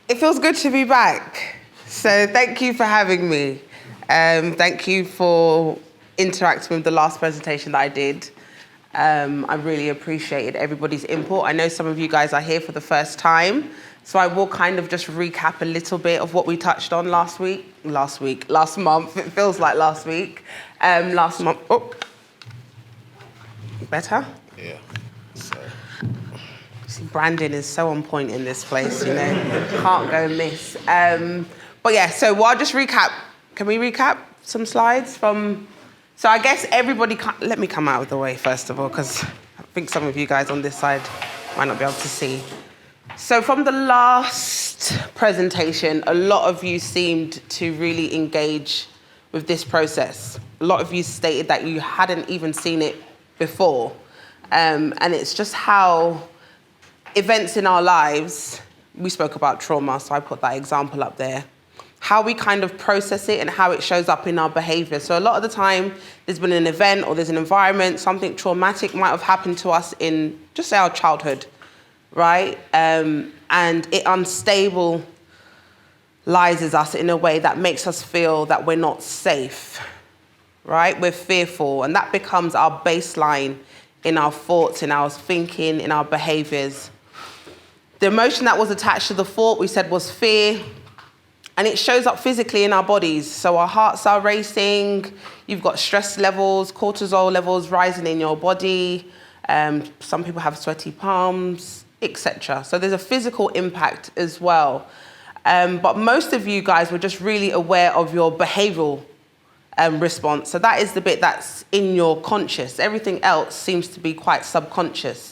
It feels good to be back. So thank you for having me. Thank you for interacting with the last presentation that I did. I really appreciated everybody's input. I know some of you guys are here for the first time, so I will kind of just recap a little bit of what we touched on last month. It feels like last week. Last month, better? Yeah. So. See, branding is so on point in this place, you know, can't go miss. But yeah, so I'll just recap. Can we recap some slides from? So I guess everybody, let me come out of the way first of all, because I think some of you guys on this side might not be able to see. So from the last presentation, a lot of you seemed to really engage with this process. A lot of you stated that you hadn't even seen it before. And it's just how events in our lives, we spoke about trauma, so I put that example up there, how we kind of process it and how it shows up in our behavior. So a lot of the time, there's been an event or there's an environment, something traumatic might have happened to us in just our childhood, right? And it unstabilizes us in a way that makes us feel that we're not safe, right? We're fearful, and that becomes our baseline in our thoughts, in our thinking, in our behaviors. The emotion that was attached to the thought, we said, was fear, and it shows up physically in our bodies. So our hearts are racing, you've got stress levels, cortisol levels rising in your body, some people have sweaty palms, etc. So there's a physical impact as well. But most of you guys were just really aware of your behavioral response. So that is the bit that's in your conscious. Everything else seems to be quite subconscious.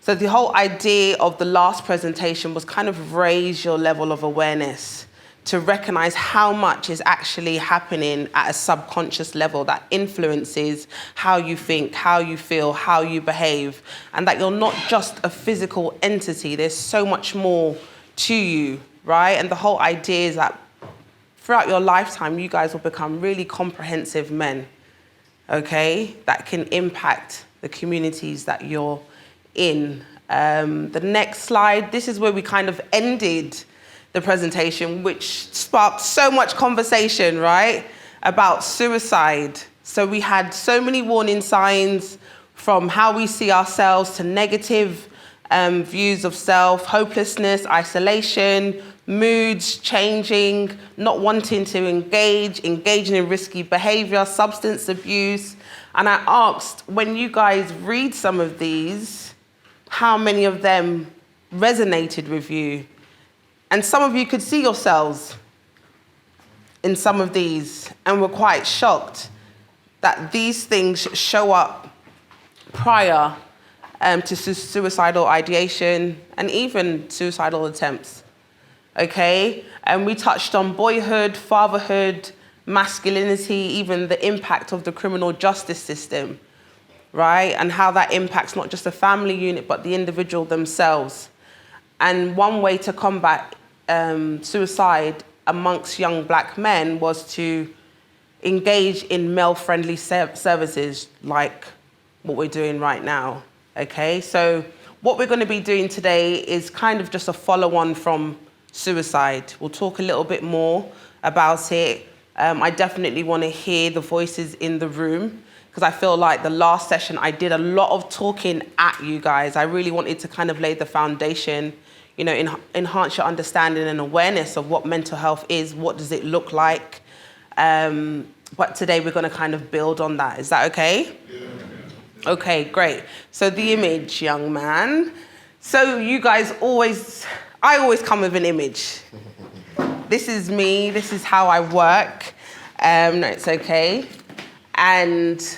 So the whole idea of the last presentation was kind of raise your level of awareness to recognize how much is actually happening at a subconscious level that influences how you think, how you feel, how you behave, and that you're not just a physical entity. There's so much more to you, right? And the whole idea is that throughout your lifetime, you guys will become really comprehensive men, okay, that can impact the communities that you're in. The next slide, this is where we kind of ended the presentation, which sparked so much conversation, right, about suicide. So we had so many warning signs from how we see ourselves to negative views of self, hopelessness, isolation, moods changing, not wanting to engaging in risky behavior, substance abuse. And I asked, when you guys read some of these, how many of them resonated with you? And some of you could see yourselves in some of these and were quite shocked that these things show up prior to suicidal ideation and even suicidal attempts, okay? And we touched on boyhood, fatherhood, masculinity, even the impact of the criminal justice system, right? And how that impacts not just the family unit, but the individual themselves. And one way to combat suicide amongst young black men was to engage in male-friendly services like what we're doing right now, okay? So what we're gonna be doing today is kind of just a follow-on from suicide. We'll talk a little bit more about it. I definitely wanna hear the voices in the room, because I feel like the last session I did a lot of talking at you guys. I really wanted to kind of lay the foundation, you know, enhance your understanding and awareness of what mental health is, what does it look like. But today we're gonna kind of build on that. Is that okay? Yeah. Okay, great. So the image, young man. So you guys I always come with an image. This is me, this is how I work. No, it's okay. And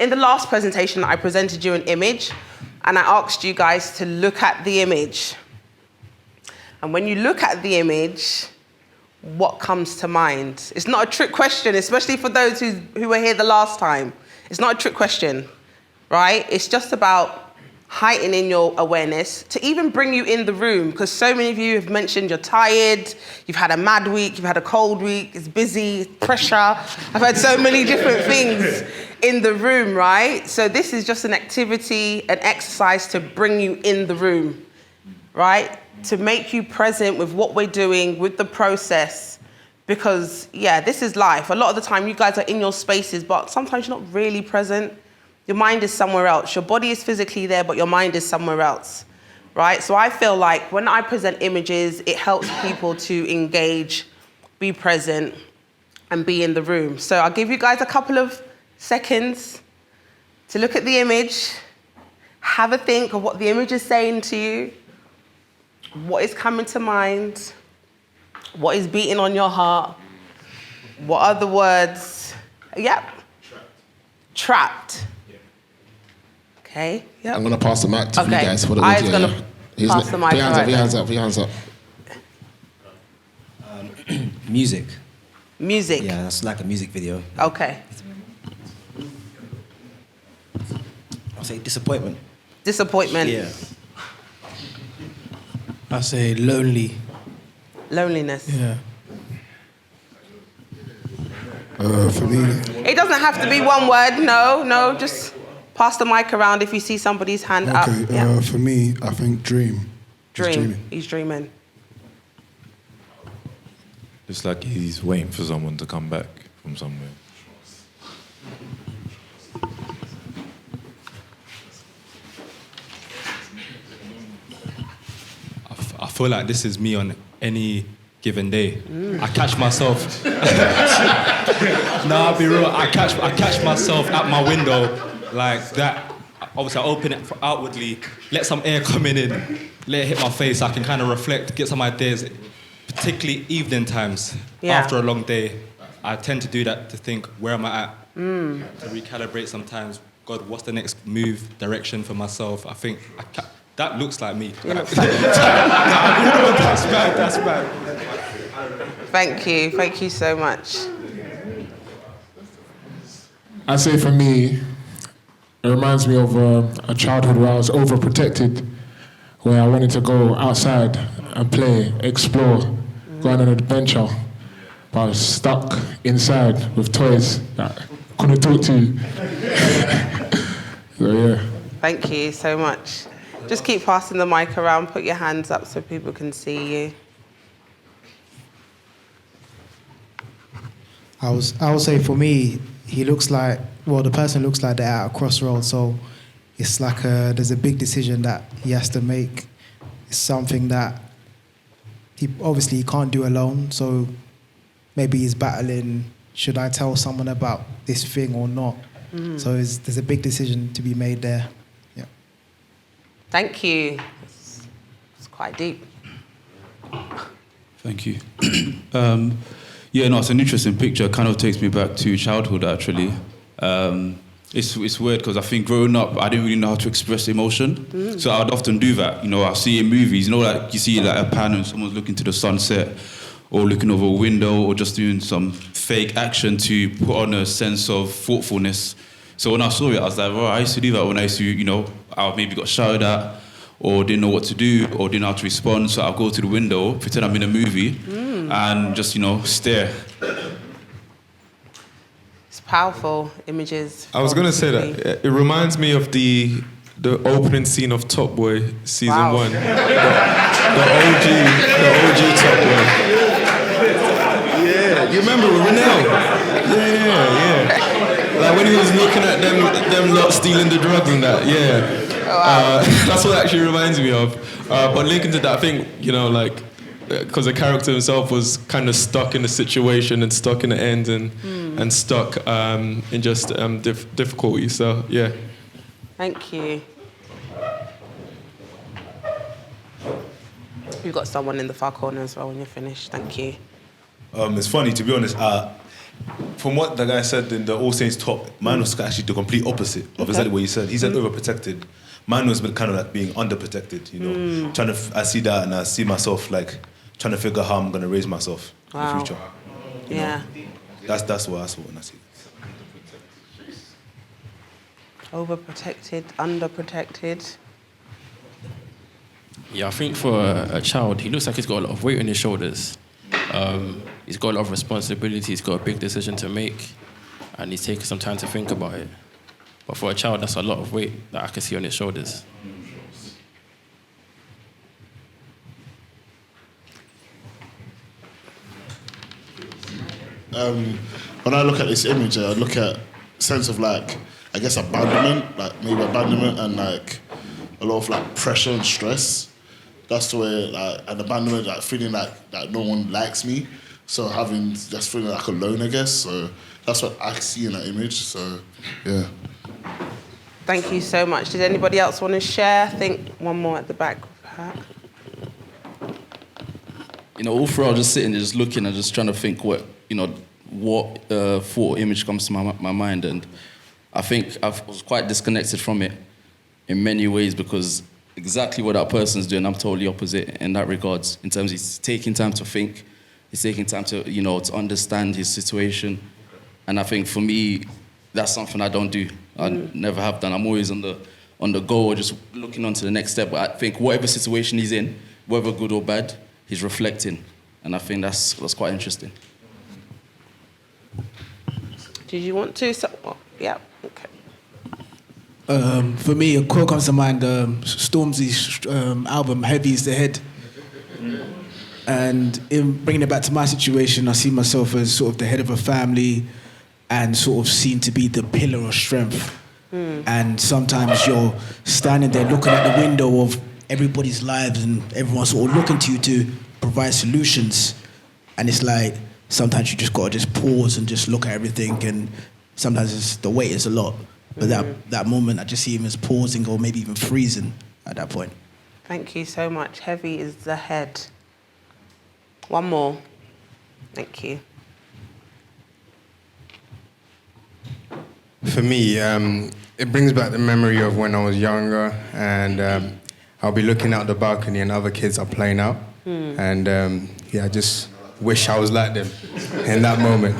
in the last presentation, I presented you an image and I asked you guys to look at the image. And when you look at the image, what comes to mind? It's not a trick question, especially for those who were here the last time. It's not a trick question, right? It's just about heightening your awareness to even bring you in the room, because so many of you have mentioned you're tired, you've had a mad week, you've had a cold week, it's busy, pressure. I've heard so many different things in the room, right? So this is just an activity, an exercise to bring you in the room, right? to make you present with what we're doing, with the process, because, yeah, this is life. A lot of the time, you guys are in your spaces, but sometimes you're not really present. Your mind is somewhere else. Your body is physically there, but your mind is somewhere else, right? So I feel like when I present images, it helps people to engage, be present, and be in the room. So I'll give you guys a couple of seconds to look at the image, have a think of what the image is saying to you, what is coming to mind, what is beating on your heart, what are the words? Yep. Trapped. Okay, yep. I'm going to pass the mic to you guys for the I was going to pass the mic. Put your hands up. Music. Music. Yeah, that's like a music video. Okay. I'll say disappointment. Disappointment. Yeah. I say lonely. Loneliness. Yeah. For me... It doesn't have to be one word, no, just pass the mic around if you see somebody's hand up. Okay, for me, I think dream. He's dreaming. It's like he's waiting for someone to come back from somewhere. I feel like this is me on any given day. I catch myself. No, I'll be real. I catch myself at my window like that. Obviously, I open it outwardly, let some air come in, let it hit my face. I can kind of reflect, get some ideas. Particularly evening times, after a long day, I tend to do that to think, where am I at? To recalibrate sometimes. God, what's the next move, direction for myself? I think that looks like me. That's bad. Thank you so much. I'd say for me, it reminds me of a childhood where I was overprotected, where I wanted to go outside and play, explore, go on an adventure, but I was stuck inside with toys that couldn't talk to you. So yeah. Thank you so much. Just keep passing the mic around, put your hands up so people can see you. I would say for me, the person looks like they're at a crossroads, so it's like there's a big decision that he has to make. It's something that he can't do alone, so maybe he's battling, should I tell someone about this thing or not? So there's a big decision to be made there. Yeah. Thank you. It's quite deep. Thank you. It's an interesting picture. It kind of takes me back to childhood, actually. It's weird because I think growing up, I didn't really know how to express emotion. So I'd often do that. I see in movies, like you see like a pan and someone's looking to the sunset or looking over a window or just doing some fake action to put on a sense of thoughtfulness. So when I saw it, I was like, well, I used to do that when I used to, I maybe got shouted at or didn't know what to do or didn't know how to respond. So I'll go to the window, pretend I'm in a movie and just, stare. It's powerful images. I was going to say that. It reminds me of the opening scene of Top Boy season 1. The OG Top Boy. Yeah, you remember Renell? Yeah. Like when he was looking at them lot stealing the drugs and that, yeah. Oh, wow. That's what it actually reminds me of. But linking to that, I think, because the character himself was kind of stuck in the situation and stuck in the end and stuck in just difficulty. So, yeah. Thank you. You've got someone in the far corner as well when you're finished. Thank you. It's funny, to be honest. From what the guy said in the All Saints Top, mine was actually the complete opposite of exactly what he said. He said overprotected. Mine was kind of like being underprotected, I see that and I see myself like trying to figure out how I'm going to raise myself in the future. Yeah. That's what I saw when I see it. Overprotected, underprotected. Yeah, I think for a child, he looks like he's got a lot of weight on his shoulders. He's got a lot of responsibility, he's got a big decision to make, and he's taking some time to think about it. But for a child, that's a lot of weight that I can see on his shoulders. when I look at this image, I look at a sense of like, I guess abandonment, like maybe abandonment and like a lot of like pressure and stress. That's the way, like, and abandonment, like feeling like no one likes me. So just feeling like alone, I guess. So that's what I see in that image. So, yeah. Thank you so much. Did anybody else want to share? I think one more at the back. All throughout just sitting there, just looking and just trying to think what thought image comes to my mind. And I think I was quite disconnected from it in many ways because exactly what that person's doing, I'm totally opposite in that regards. In terms of he's taking time to think, he's taking time to, to understand his situation. And I think for me, that's something I don't do. I never have done. I'm always on the go or just looking on to the next step. But I think whatever situation he's in, whether good or bad, he's reflecting. And I think that's quite interesting. Did you want to? Yeah, okay. For me, a quote comes to mind, Stormzy's album, Heavy is the Head. And in bringing it back to my situation, I see myself as sort of the head of a family and sort of seen to be the pillar of strength. And sometimes you're standing there looking at the window of everybody's lives and everyone's sort of looking to you to provide solutions. And it's like, sometimes you just got to just pause and just look at everything, and sometimes the weight is a lot. But that moment, I just see him as pausing or maybe even freezing at that point. Thank you so much. Heavy is the head. One more. Thank you. For me, it brings back the memory of when I was younger, and I'll be looking out the balcony and other kids are playing out. And I just wish I was like them in that moment.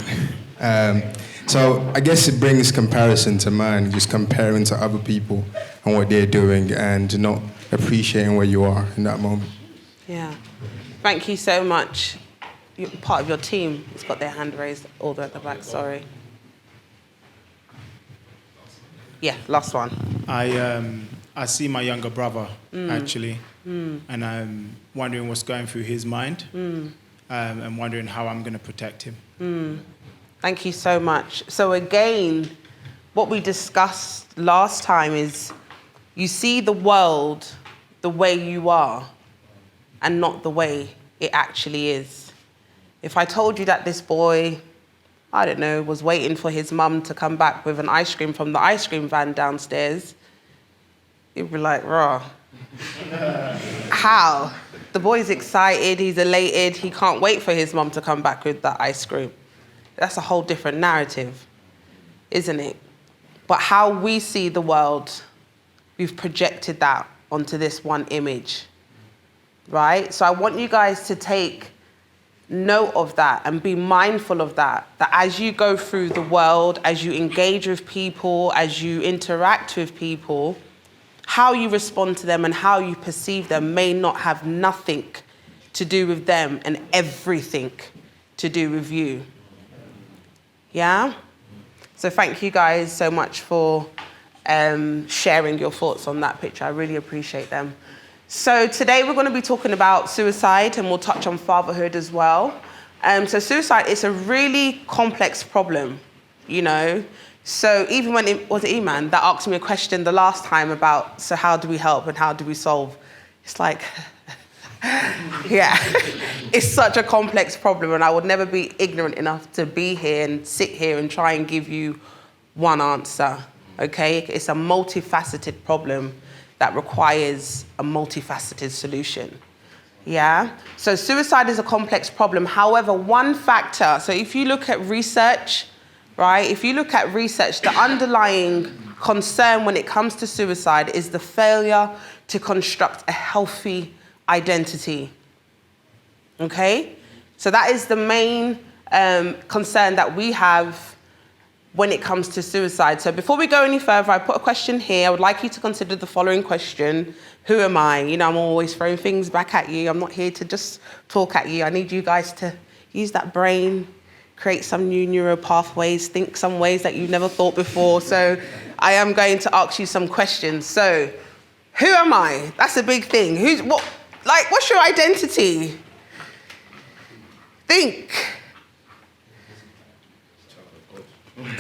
So I guess it brings comparison to mind, just comparing to other people and what they're doing and not appreciating where you are in that moment. Yeah. Thank you so much. You're part of your team has got their hand raised all the way at the back, sorry. Yeah, last one. I see my younger brother, actually, and I'm wondering what's going through his mind, and wondering how I'm going to protect him. Thank you so much. So again, what we discussed last time is you see the world the way you are and not the way it actually is. If I told you that this boy, I don't know, was waiting for his mum to come back with an ice cream from the ice cream van downstairs, you'd be like, rah. How? The boy's excited, he's elated, he can't wait for his mum to come back with that ice cream. That's a whole different narrative, isn't it? But how we see the world, we've projected that onto this one image, right? So I want you guys to take note of that and be mindful of that as you go through the world, as you engage with people, as you interact with people, how you respond to them and how you perceive them may not have nothing to do with them and everything to do with you. Yeah? So thank you guys so much for sharing your thoughts on that picture. I really appreciate them. So today we're going to be talking about suicide, and we'll touch on fatherhood as well. So suicide is a really complex problem, So even when it was Iman that asked me a question the last time about, so how do we help and how do we solve? It's like, yeah, it's such a complex problem, and I would never be ignorant enough to be here and sit here and try and give you one answer, okay? It's a multifaceted problem that requires a multifaceted solution, yeah? So suicide is a complex problem. However, one factor, so if you look at research, right? If you look at research, the underlying concern when it comes to suicide is the failure to construct a healthy identity, okay? So that is the main concern that we have when it comes to suicide. So before we go any further, I put a question here. I would like you to consider the following question. Who am I? I'm always throwing things back at you. I'm not here to just talk at you. I need you guys to use that brain, create some new neural pathways, think some ways that you've never thought before. So I am going to ask you some questions. So who am I? That's a big thing. What's your identity? Think.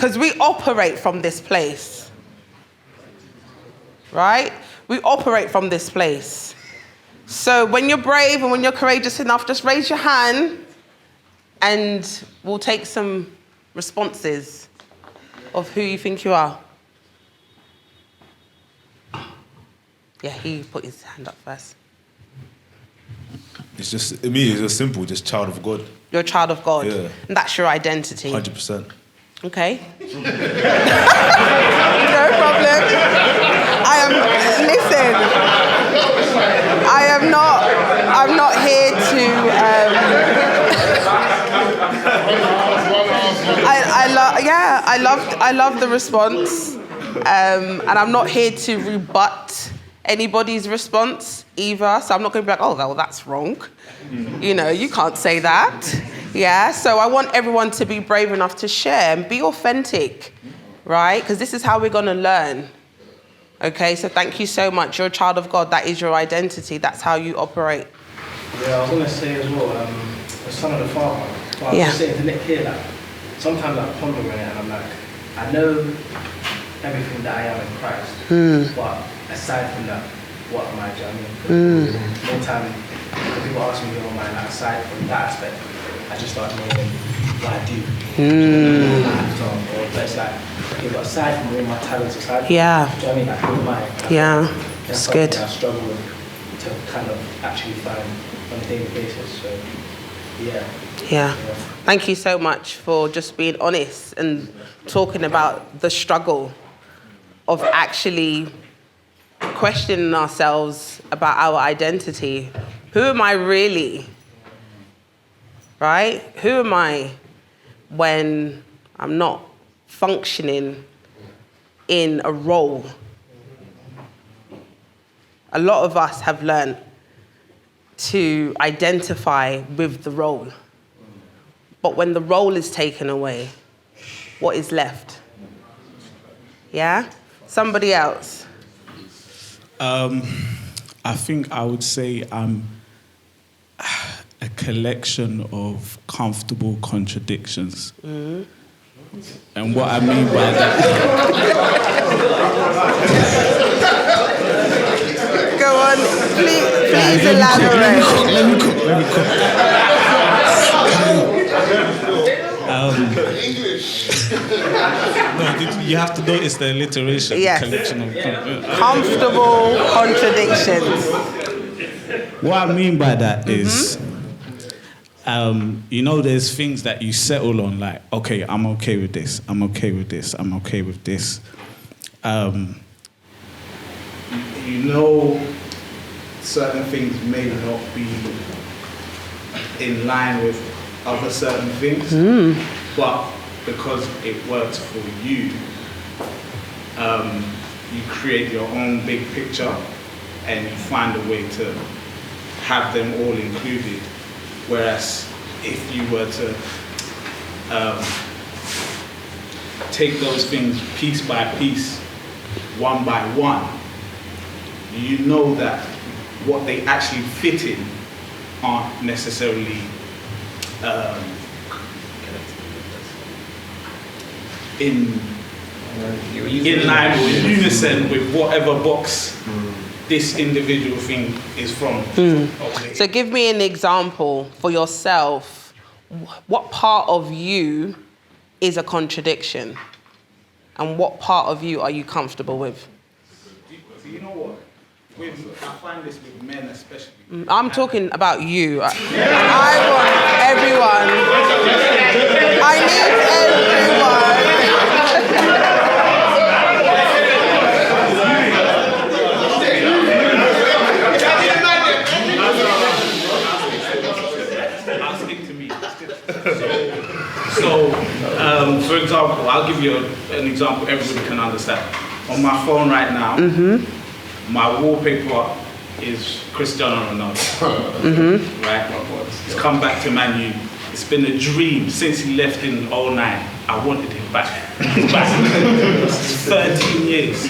Because we operate from this place. Right? We operate from this place. So when you're brave and when you're courageous enough, just raise your hand and we'll take some responses of who you think you are. Yeah, he put his hand up first. It's just, me, it's just simple, just child of God. You're a child of God. Yeah. And that's your identity. 100%. Okay. No problem. I'm not here to, I love the response. And I'm not here to rebut anybody's response either. So I'm not going to be like, oh, well, that's wrong. You know, you can't say that. Yeah, so I want everyone to be brave enough to share and be authentic, right? Because this is how we're going to learn. Okay, so thank you so much. You're a child of God. That is your identity. That's how you operate. Yeah, I was going to say as well, the son of the father. But I was saying to Nick here, like, sometimes I'm pondering it and I'm like, I know everything that I am in Christ, but aside from that, what am I? Do you know what I mean? More time, when people ask me, oh man, like, aside from that aspect, I just start knowing what I do. But it's like, okay, but aside from all my talents, aside from, do you know what I mean? Like, who am I? Yeah, that's good. I struggle with to kind of actually find on a daily basis. So, yeah. Thank you so much for just being honest and talking about the struggle of actually questioning ourselves about our identity. Who am I really? Right? Who am I when I'm not functioning in a role? A lot of us have learned to identify with the role. But when the role is taken away, what is left? Yeah? Somebody else. I think I would say I'm a collection of comfortable contradictions. And what I mean by that... Go on, please elaborate. Let me cook. No, you have to notice the alliteration. Yes. Collection of Comfortable contradictions. What I mean by that is, you know, there's things that you settle on, like, okay, I'm okay with this, I'm okay with this, I'm okay with this. You know, certain things may not be in line with other certain things, but because it works for you, you create your own big picture and you find a way to have them all included. Whereas if you were to take those things piece by piece, one by one, you know that what they actually fit in aren't necessarily in line or in unison with whatever box this individual thing is from. Okay. So give me an example for yourself. What part of you is a contradiction? And what part of you are you comfortable with? You know what? I find this with men especially. I'm talking about you. I want everyone. I need everyone. So, for example, I'll give you an example everybody can understand. On my phone right now, my wallpaper is Cristiano Ronaldo. Right? He's come back to Man U. It's been a dream since he left in 2009. I wanted him back. 13 years.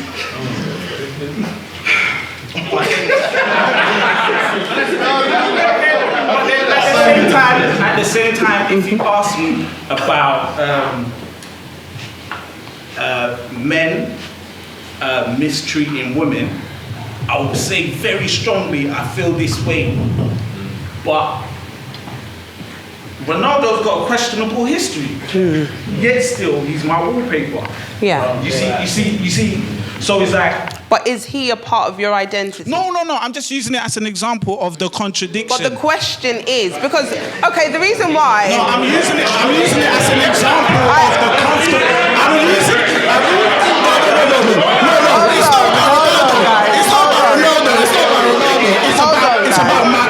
At the same time, if you ask me about men mistreating women, I would say very strongly, I feel this way. But Ronaldo's got a questionable history. Yet still, he's my wallpaper. Yeah. You see. So it's like. But is he a part of your identity? No. I'm just using it as an example of the contradiction. But the question is because the reason why. No, I'm using it as an example of the comfort. I'm using it.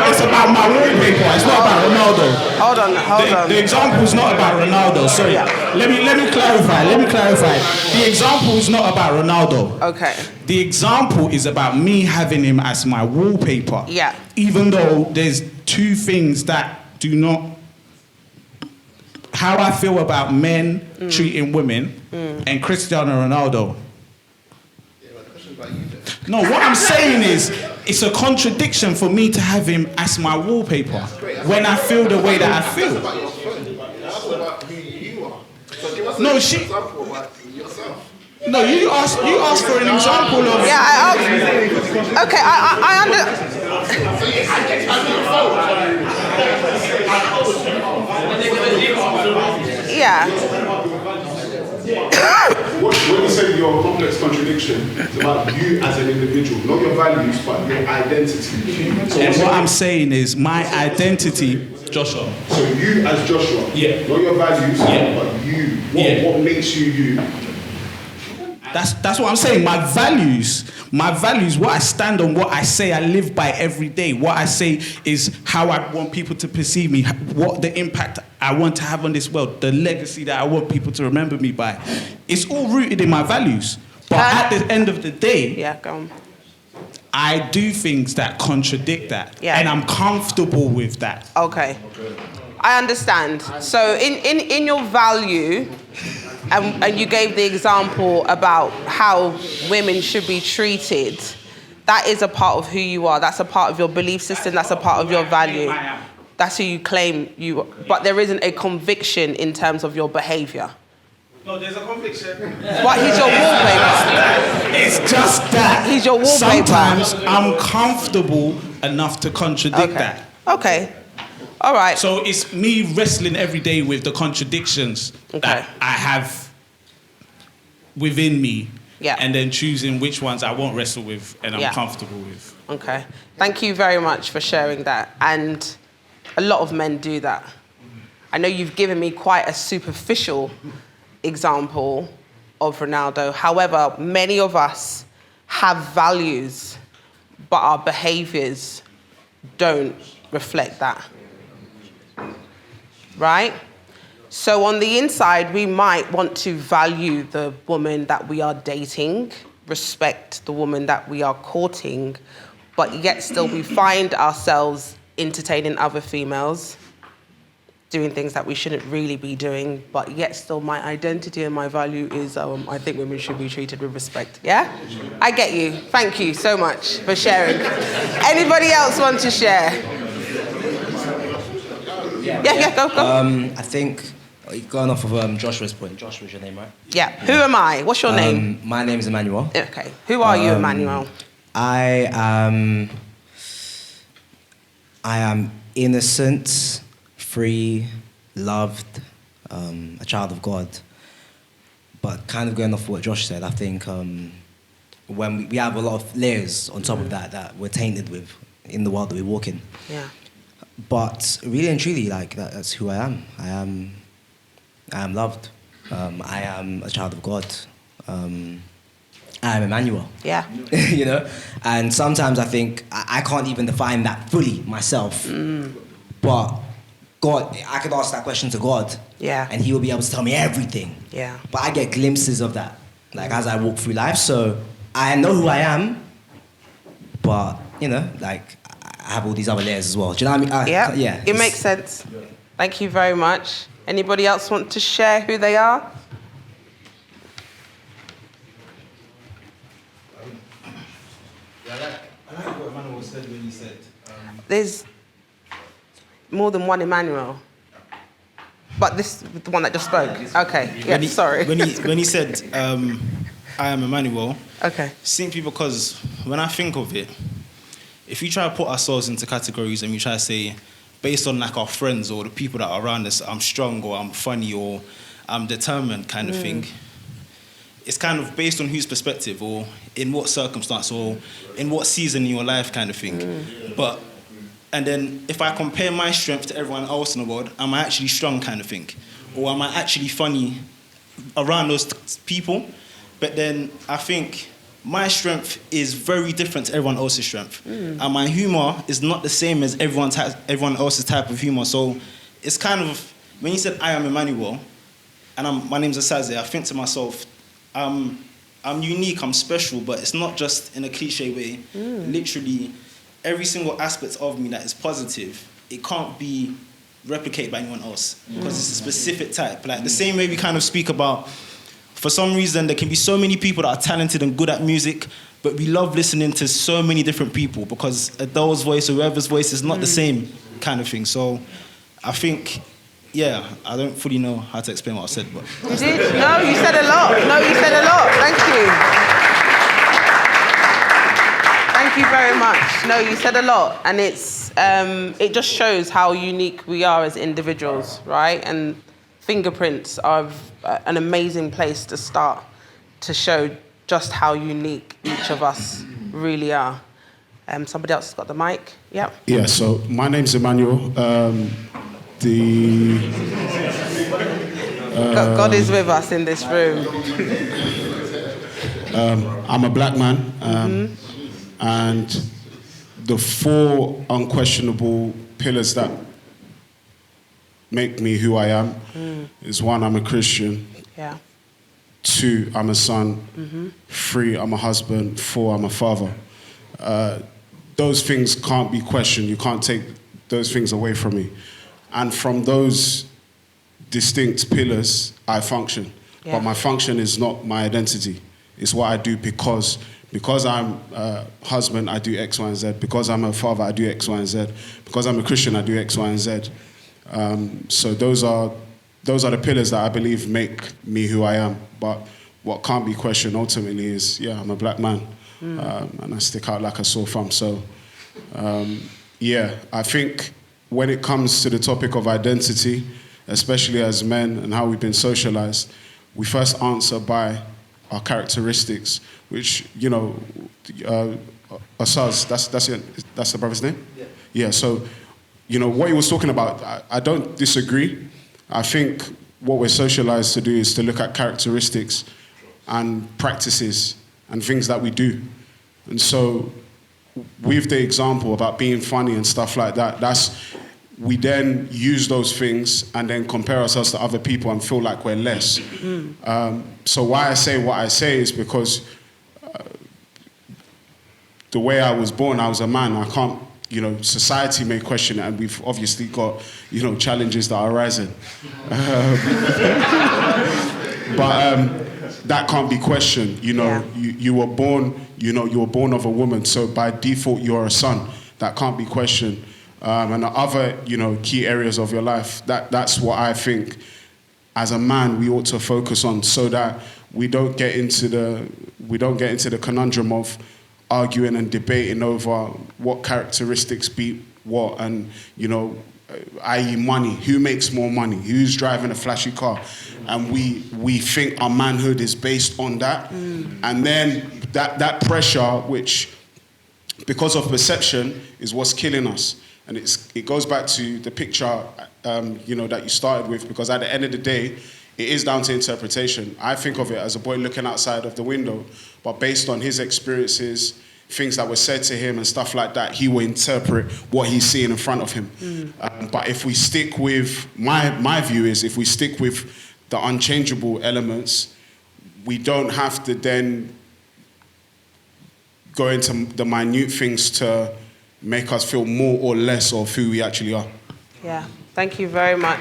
It's about my wallpaper. It's not about Ronaldo. Hold on. The example is not about Ronaldo. Sorry. Yeah. Let me clarify. The example is not about Ronaldo. Okay. The example is about me having him as my wallpaper. Yeah. Even though there's two things that do not. How I feel about men treating women and Cristiano Ronaldo. No, what I'm saying is, it's a contradiction for me to have him as my wallpaper when I feel the way that I feel. No, No, you asked for an example of. Yeah, I asked. Okay, I Yeah. When you say your complex contradiction, it's about you as an individual, not your values, but your identity. And what I'm saying is my identity, Joshua. So you as Joshua, not your values, but you. What makes you you? That's what I'm saying. My values, what I stand on, what I say I live by every day. What I say is how I want people to perceive me, what the impact I want to have on this world, the legacy that I want people to remember me by. It's all rooted in my values. But at the end of the day, go on. I do things that contradict that. Yeah. And I'm comfortable with that. Okay. I understand. So in your value, and you gave the example about how women should be treated, that is a part of who you are. That's a part of your belief system. That's a part of your value. That's who you claim you are. But there isn't a conviction in terms of your behavior. No, there's a conviction. But he's your wallpaper. It's just that. He's your wallpaper. Sometimes I'm comfortable enough to contradict that. Okay. All right. So it's me wrestling every day with the contradictions that I have within me. Yeah. And then choosing which ones I won't wrestle with and I'm comfortable with. Okay. Thank you very much for sharing that. And a lot of men do that. I know you've given me quite a superficial example of Ronaldo. However, many of us have values, but our behaviors don't reflect that. Right? So on the inside, we might want to value the woman that we are dating, respect the woman that we are courting, but yet still we find ourselves entertaining other females, doing things that we shouldn't really be doing, but yet still my identity and my value is I think women should be treated with respect. Yeah? I get you. Thank you so much for sharing. Anybody else want to share? Yeah, go. I think, going off of Joshua's point, Joshua's your name, right? Yeah. Who am I? What's your name? My name is Emmanuel. Okay. Who are you, Emmanuel? I am innocent, free, loved, a child of God. But kind of going off what Josh said, I think when we have a lot of layers on top of that we're tainted with in the world that we walk in. Yeah. But really and truly, like that's who I am. I am loved. I am a child of God. I am Emmanuel. Yeah. You know? And sometimes I think I can't even define that fully myself. But God, I could ask that question to God. Yeah. And he will be able to tell me everything. Yeah. But I get glimpses of that, like as I walk through life. So I know who I am, but, you know, like I have all these other layers as well. Do you know what I mean? Yeah. It makes sense. Thank you very much. Anybody else want to share who they are? I like what Emmanuel said when he said. There's more than one Emmanuel. But this, the one that just spoke. Okay. Yeah. Sorry. When he said, "I am Emmanuel." Okay. Simply because when I think of it, if we try to put ourselves into categories and we try to say, based on like our friends or the people that are around us, I'm strong or I'm funny or I'm determined kind of thing. It's kind of based on whose perspective or in what circumstance or in what season in your life kind of thing. And then if I compare my strength to everyone else in the world, am I actually strong kind of thing? Or am I actually funny around those people? But then I think my strength is very different to everyone else's strength. And my humor is not the same as everyone else's type of humor. So it's kind of, when you said I am Emmanuel, and my name's Asaze, I think to myself, I'm unique, I'm special, but it's not just in a cliche way. Literally, every single aspect of me that is positive, it can't be replicated by anyone else because it's a specific type. Like the same way we kind of speak about, for some reason, there can be so many people that are talented and good at music, but we love listening to so many different people because Adele's voice or whoever's voice is not the same kind of thing. So I think, yeah, I don't fully know how to explain what I said, but... You did? No, you said a lot. Thank you. Thank you very much. No, you said a lot. And it's it just shows how unique we are as individuals, right? And fingerprints are an amazing place to start to show just how unique each of us really are. Somebody else has got the mic. Yep. Yeah, so my name's Emmanuel. God is with us in this room. I'm a black man, and the 4 unquestionable pillars that make me who I am is 1, I'm a Christian. Yeah. 2, I'm a son. 3, I'm a husband. 4, I'm a father. Those things can't be questioned. You can't take those things away from me. And from those distinct pillars, I function. Yeah. But my function is not my identity. It's what I do because I'm a husband, I do X, Y, and Z. Because I'm a father, I do X, Y, and Z. Because I'm a Christian, I do X, Y, and Z. So those are the pillars that I believe make me who I am. But what can't be questioned ultimately is, yeah, I'm a black man. And I stick out like a sore thumb. So, yeah, I think when it comes to the topic of identity, especially as men and how we've been socialized, we first answer by our characteristics, which, you know, Asaz, that's the brother's name? Yeah. Yeah, so, you know, what he was talking about, I don't disagree. I think what we're socialized to do is to look at characteristics and practices and things that we do. And so with the example about being funny and stuff like that, we then use those things and then compare ourselves to other people and feel like we're less. So why I say what I say is because the way I was born, I was a man. I can't, you know, society may question it, and we've obviously got, you know, challenges that are rising. But that can't be questioned. You know, you were born, you know, you were born of a woman, so by default you're a son. That can't be questioned. And the other, you know, key areas of your life, that's what I think as a man we ought to focus on, so that we don't get into the conundrum of arguing and debating over what characteristics beat what, and, you know, i.e. money, who makes more money, who's driving a flashy car, and we think our manhood is based on that. And then that pressure, which because of perception is what's killing us. And it goes back to the picture, you know, that you started with, because at the end of the day, it is down to interpretation. I think of it as a boy looking outside of the window, but based on his experiences, things that were said to him and stuff like that, he will interpret what he's seeing in front of him. But if we stick with, my view is, if we stick with the unchangeable elements, we don't have to then go into the minute things to make us feel more or less of who we actually are. Yeah, thank you very much.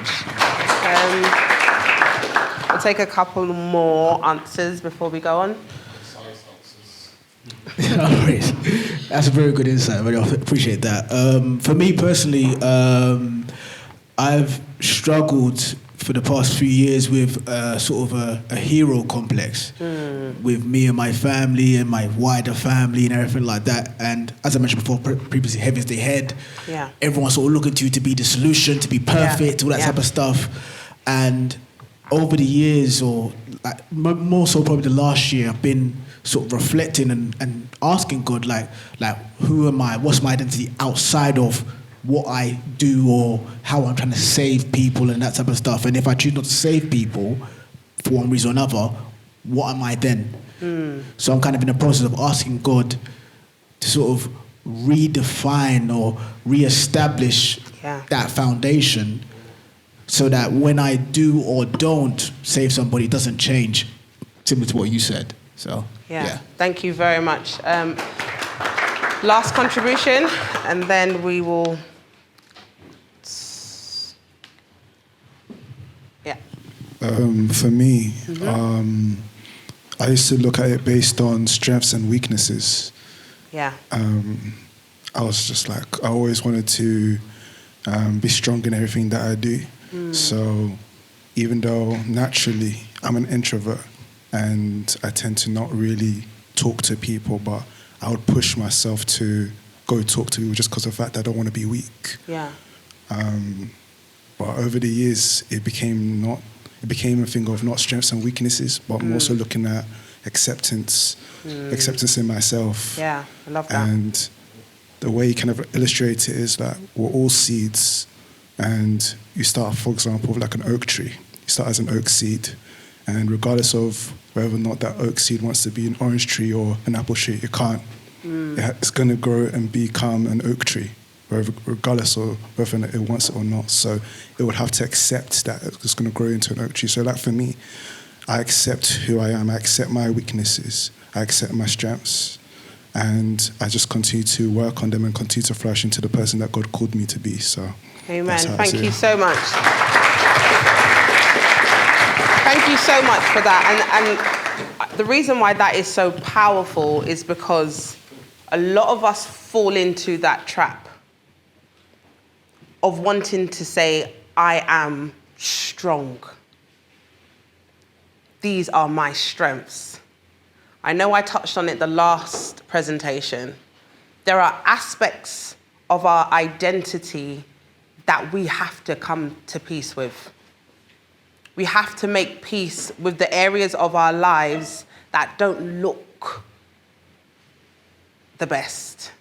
We'll take a couple more answers before we go on. That's a very good insight. I really appreciate that. For me personally, I've struggled for the past few years with sort of a hero complex with me and my family and my wider family and everything like that. And as I mentioned before, previously, Heaven's the head. Yeah. Everyone's sort of looking to you to be the solution, to be perfect, all that type of stuff. And over the years, or like, more so probably the last year, I've been sort of reflecting and asking God, like who am I? What's my identity outside of what I do or how I'm trying to save people and that type of stuff? And if I choose not to save people for one reason or another, what am I then? So I'm kind of in the process of asking God to sort of redefine or reestablish that foundation so that when I do or don't save somebody, it doesn't change, similar to what you said. So, yeah. Thank you very much. Last contribution, and then we will... For me, I used to look at it based on strengths and weaknesses. Yeah. I was just like, I always wanted to be strong in everything that I do. So even though naturally I'm an introvert and I tend to not really talk to people, but I would push myself to go talk to people just because of the fact that I don't want to be weak. Yeah. But over the years, it became a thing of not strengths and weaknesses, but I'm also looking at acceptance in myself. Yeah, I love that. And the way you kind of illustrate it is that we're all seeds, and you start, for example, with like an oak tree. You start as an oak seed, and regardless of whether or not that oak seed wants to be an orange tree or an apple tree, it can't. It's going to grow and become an oak tree, regardless of whether it wants it or not. So it would have to accept that it's going to grow into an oak tree. So like for me, I accept who I am. I accept my weaknesses. I accept my strengths. And I just continue to work on them and continue to flourish into the person that God called me to be. So, amen. Thank you so much. Thank you so much for that. And the reason why that is so powerful is because a lot of us fall into that trap of wanting to say, I am strong. These are my strengths. I know I touched on it the last presentation. There are aspects of our identity that we have to come to peace with. We have to make peace with the areas of our lives that don't look the best,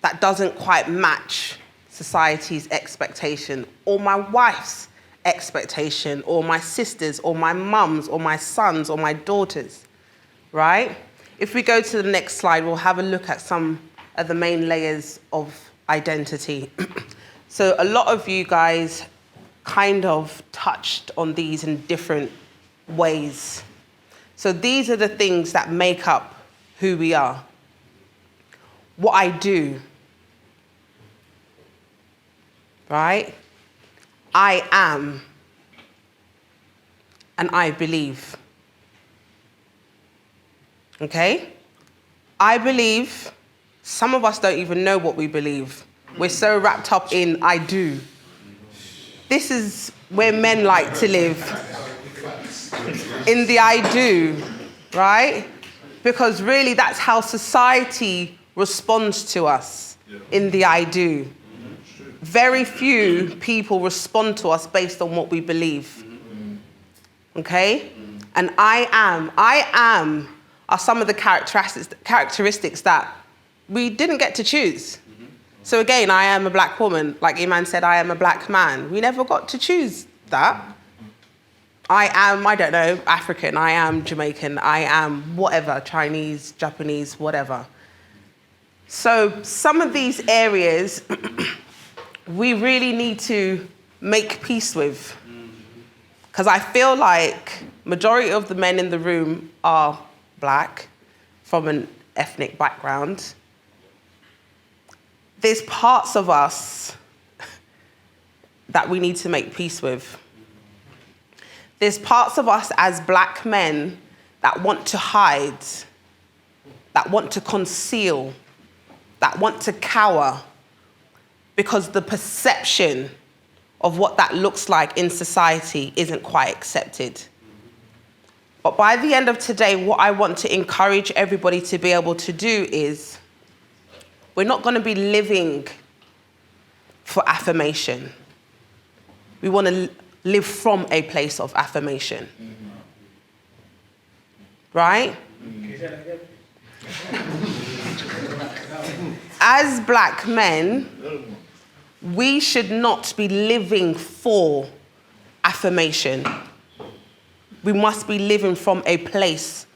that doesn't quite match society's expectation, or my wife's expectation, or my sisters, or my mums, or my sons, or my daughters, right? If we go to the next slide, we'll have a look at some of the main layers of identity. So a lot of you guys kind of touched on these in different ways. So these are the things that make up who we are. What I do, right? I am, and I believe. Okay? I believe. Some of us don't even know what we believe. We're so wrapped up in I do. This is where men like to live. In the I do, right? Because really that's how society responds to us, in the I do. Very few people respond to us based on what we believe. Okay? And I am are some of the characteristics that we didn't get to choose. So again, I am a black woman. Like Iman said, I am a black man. We never got to choose that. I am, I don't know, African. I am Jamaican. I am whatever, Chinese, Japanese, whatever. So some of these areas we really need to make peace with. Because I feel like majority of the men in the room are black from an ethnic background. There's parts of us that we need to make peace with. There's parts of us as black men that want to hide, that want to conceal, that want to cower, because the perception of what that looks like in society isn't quite accepted. But by the end of today, what I want to encourage everybody to be able to do is, we're not going to be living for affirmation. We want to live from a place of affirmation. Right? As black men, we should not be living for affirmation. We must be living from a place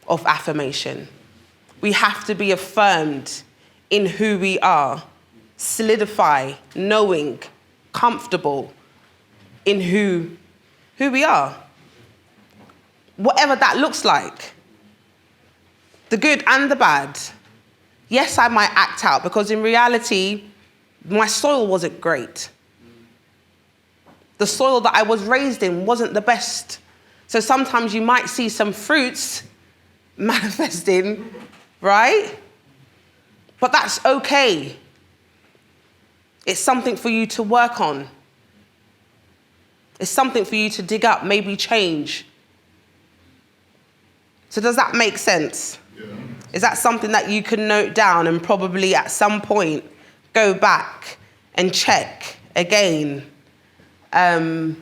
of affirmation. We have to be affirmed in who we are, solidify, knowing, comfortable in who we are. Whatever that looks like, the good and the bad. Yes, I might act out because in reality, my soil wasn't great. The soil that I was raised in wasn't the best. So sometimes you might see some fruits manifesting, right? But that's okay. It's something for you to work on. It's something for you to dig up, maybe change. So does that make sense? Yeah. Is that something that you can note down and probably at some point go back and check again who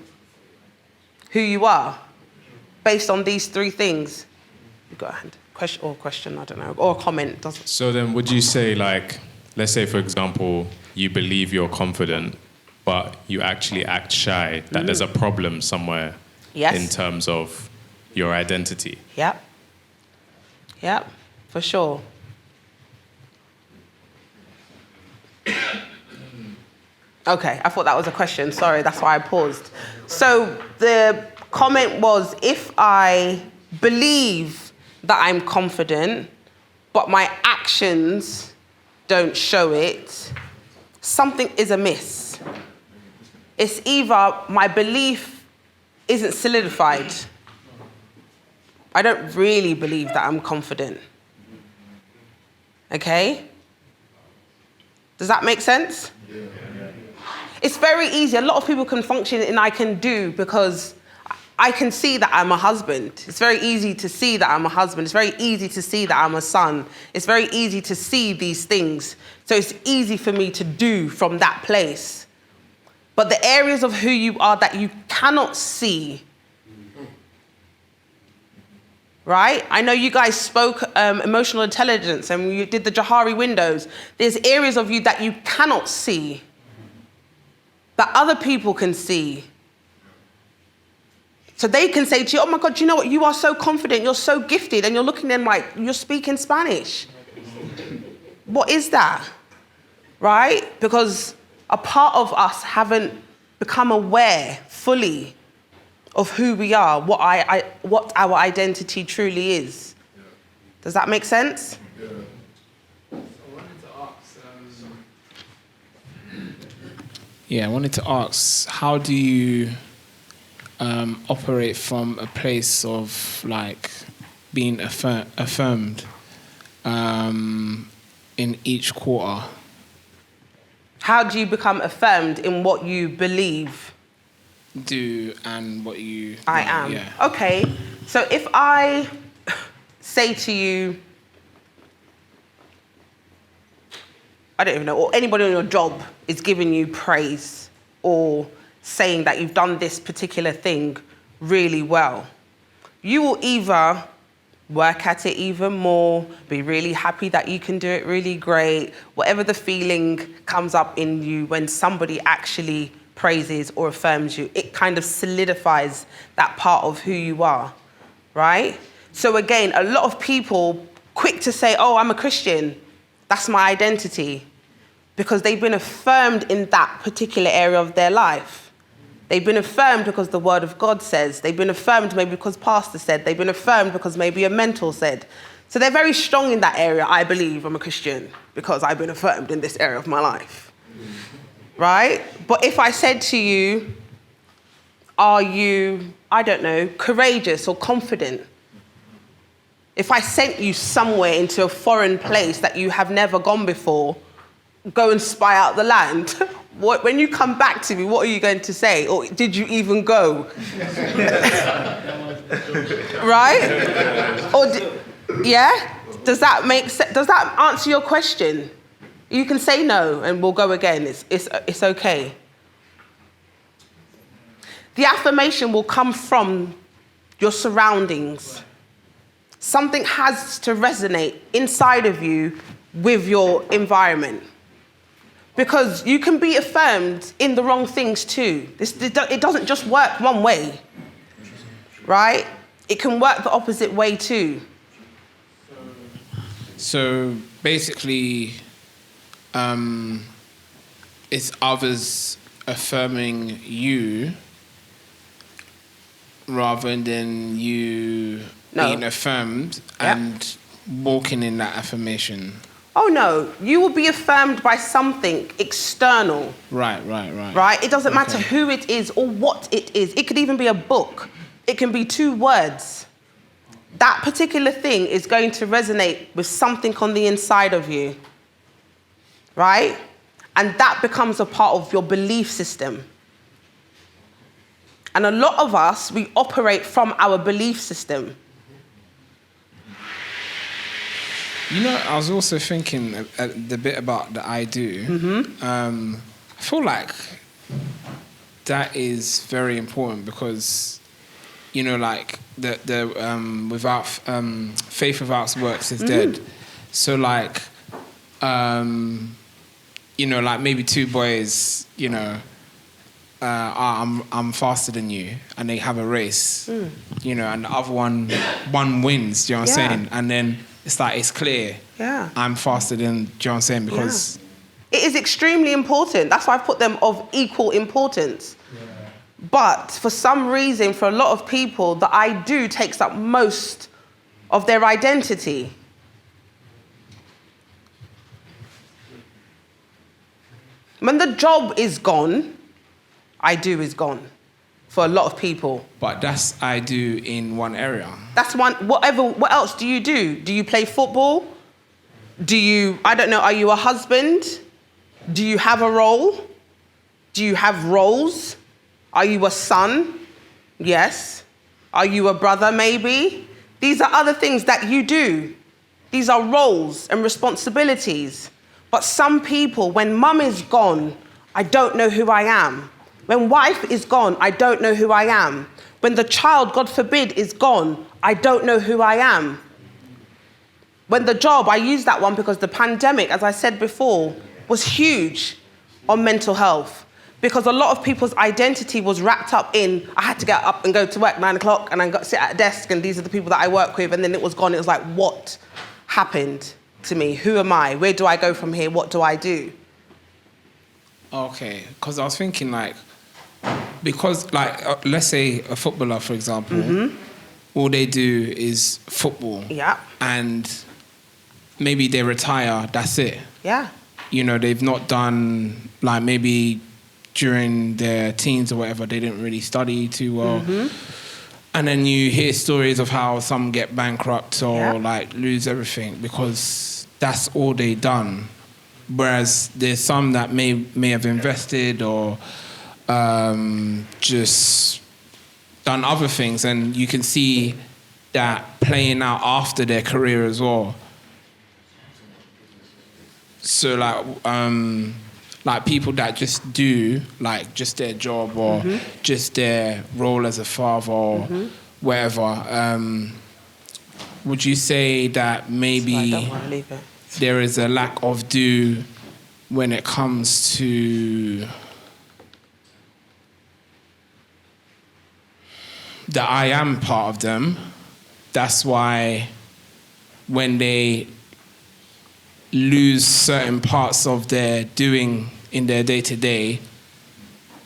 you are based on these three things? You've got a hand. Question, I don't know, or a comment. So then would you say, like, let's say, for example, you believe you're confident, but you actually act shy, that there's a problem somewhere in terms of your identity? Yep. Yep, for sure. Okay, I thought that was a question. Sorry, that's why I paused. So the comment was, if I believe that I'm confident, but my actions don't show it, something is amiss. It's either my belief isn't solidified. I don't really believe that I'm confident. Okay? Does that make sense? Yeah. It's very easy. A lot of people can function in I can do because I can see that I'm a husband. It's very easy to see that I'm a husband. It's very easy to see that I'm a son. It's very easy to see these things. So it's easy for me to do from that place. But the areas of who you are that you cannot see, right? I know you guys spoke emotional intelligence and you did the Johari windows. There's areas of you that you cannot see, that other people can see. So they can say to you, oh my God, you know what? You are so confident, you're so gifted, and you're looking at them like, you're speaking Spanish. What is that? Right? Because a part of us haven't become aware fully of who we are, what our identity truly is. Does that make sense? Yeah. I wanted to ask, how do you operate from a place of like being affirmed in each quarter? How do you become affirmed in what you believe? Do and what you... I am. Yeah. Okay, so if I say to you, I don't even know, or anybody on your job is giving you praise or saying that you've done this particular thing really well, you will either work at it even more, be really happy that you can do it really great, whatever the feeling comes up in you when somebody actually praises or affirms you, it kind of solidifies that part of who you are, right? So again, a lot of people quick to say, oh, I'm a Christian, that's my identity, because they've been affirmed in that particular area of their life. They've been affirmed because the word of God says. They've been affirmed maybe because pastor said. They've been affirmed because maybe a mentor said. So they're very strong in that area. I believe I'm a Christian because I've been affirmed in this area of my life. Right? But if I said to you, are you, I don't know, courageous or confident? If I sent you somewhere into a foreign place that you have never gone before, go and spy out the land, when you come back to me, what are you going to say? Or did you even go? Right? Or yeah? Does that make sense? Does that answer your question? You can say no and we'll go again. It's okay. The affirmation will come from your surroundings. Something has to resonate inside of you with your environment. Because you can be affirmed in the wrong things too. It doesn't just work one way, right? It can work the opposite way too. So basically, it's others affirming you rather than you being affirmed and walking in that affirmation. Oh no, you will be affirmed by something external. Right. Right? It doesn't matter who it is or what it is. It could even be a book. It can be 2 words. That particular thing is going to resonate with something on the inside of you. Right? And that becomes a part of your belief system. And a lot of us, we operate from our belief system. You know, I was also thinking the bit about the I do. Mm-hmm. I feel like that is very important because, you know, like the without faith without works is dead. So like, you know, like maybe 2 boys, you know, I'm faster than you, and they have a race, you know, and the other one wins. Do you know what I'm saying? And then it's like it's clear. Yeah. I'm faster than. Do you know what I'm saying? Because it is extremely important. That's why I put them of equal importance. But for some reason, for a lot of people, the I do takes up most of their identity. When the job is gone, I do is gone for a lot of people. But that's I do in one area. That's one, what else do you do? Do you play football? Do you, I don't know, are you a husband? Do you have a role? Do you have roles? Are you a son? Yes. Are you a brother, maybe? These are other things that you do. These are roles and responsibilities. But some people, when mum is gone, I don't know who I am. When wife is gone, I don't know who I am. When the child, God forbid, is gone, I don't know who I am. When the job, I use that one because the pandemic, as I said before, was huge on mental health. Because a lot of people's identity was wrapped up in, I had to get up and go to work 9 o'clock and I sit at a desk and these are the people that I work with, and then it was gone. It was like, what happened to me? Who am I? Where do I go from here? What do I do? Okay, because I was thinking like, because like, let's say a footballer, for example, all they do is football. Yeah. And maybe they retire, that's it. Yeah. You know, they've not done, like maybe during their teens or whatever, they didn't really study too well. And then you hear stories of how some get bankrupt or like lose everything because that's all they done. Whereas there's some that may have invested or just done other things, and you can see that playing out after their career as well. So like people that just do like just their job or just their role as a father or whatever, would you say that maybe there is a lack of do when it comes to the I am part of them? That's why when they lose certain parts of their doing in their day-to-day,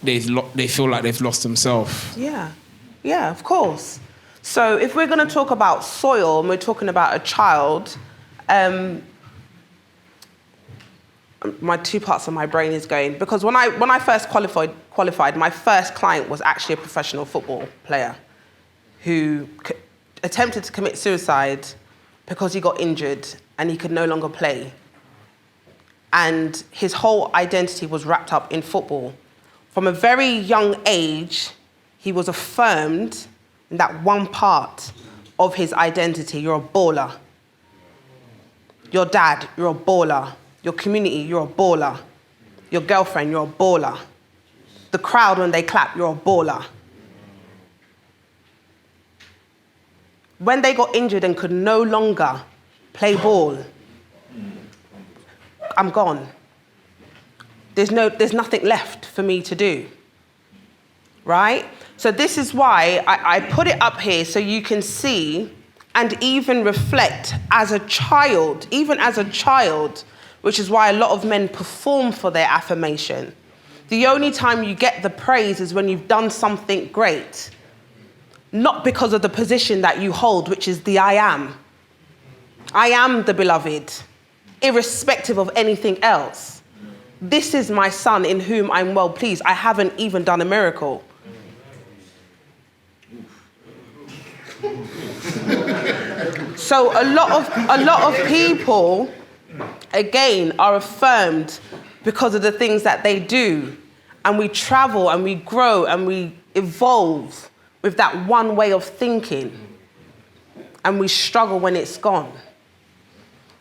they feel like they've lost themselves. Yeah, of course. So if we're going to talk about soil and we're talking about a child, my 2 parts of my brain is going, because when I first qualified, my first client was actually a professional football player who attempted to commit suicide because he got injured and he could no longer play. and his whole identity was wrapped up in football. From a very young age, he was affirmed in that one part of his identity. You're a baller. Your dad, you're a baller. Your community, you're a baller. Your girlfriend, you're a baller. The crowd, when they clap, you're a baller. When they got injured and could no longer play ball, I'm gone. There's nothing left for me to do, right? So this is why I put it up here so you can see and even reflect as a child, even as a child, which is why a lot of men perform for their affirmation. The only time you get the praise is when you've done something great, not because of the position that you hold, which is the I am. I am the beloved, irrespective of anything else. This is my son in whom I'm well pleased. I haven't even done a miracle. So a lot of people, again, are affirmed because of the things that they do. And we travel and we grow and we evolve with that one way of thinking. And we struggle when it's gone.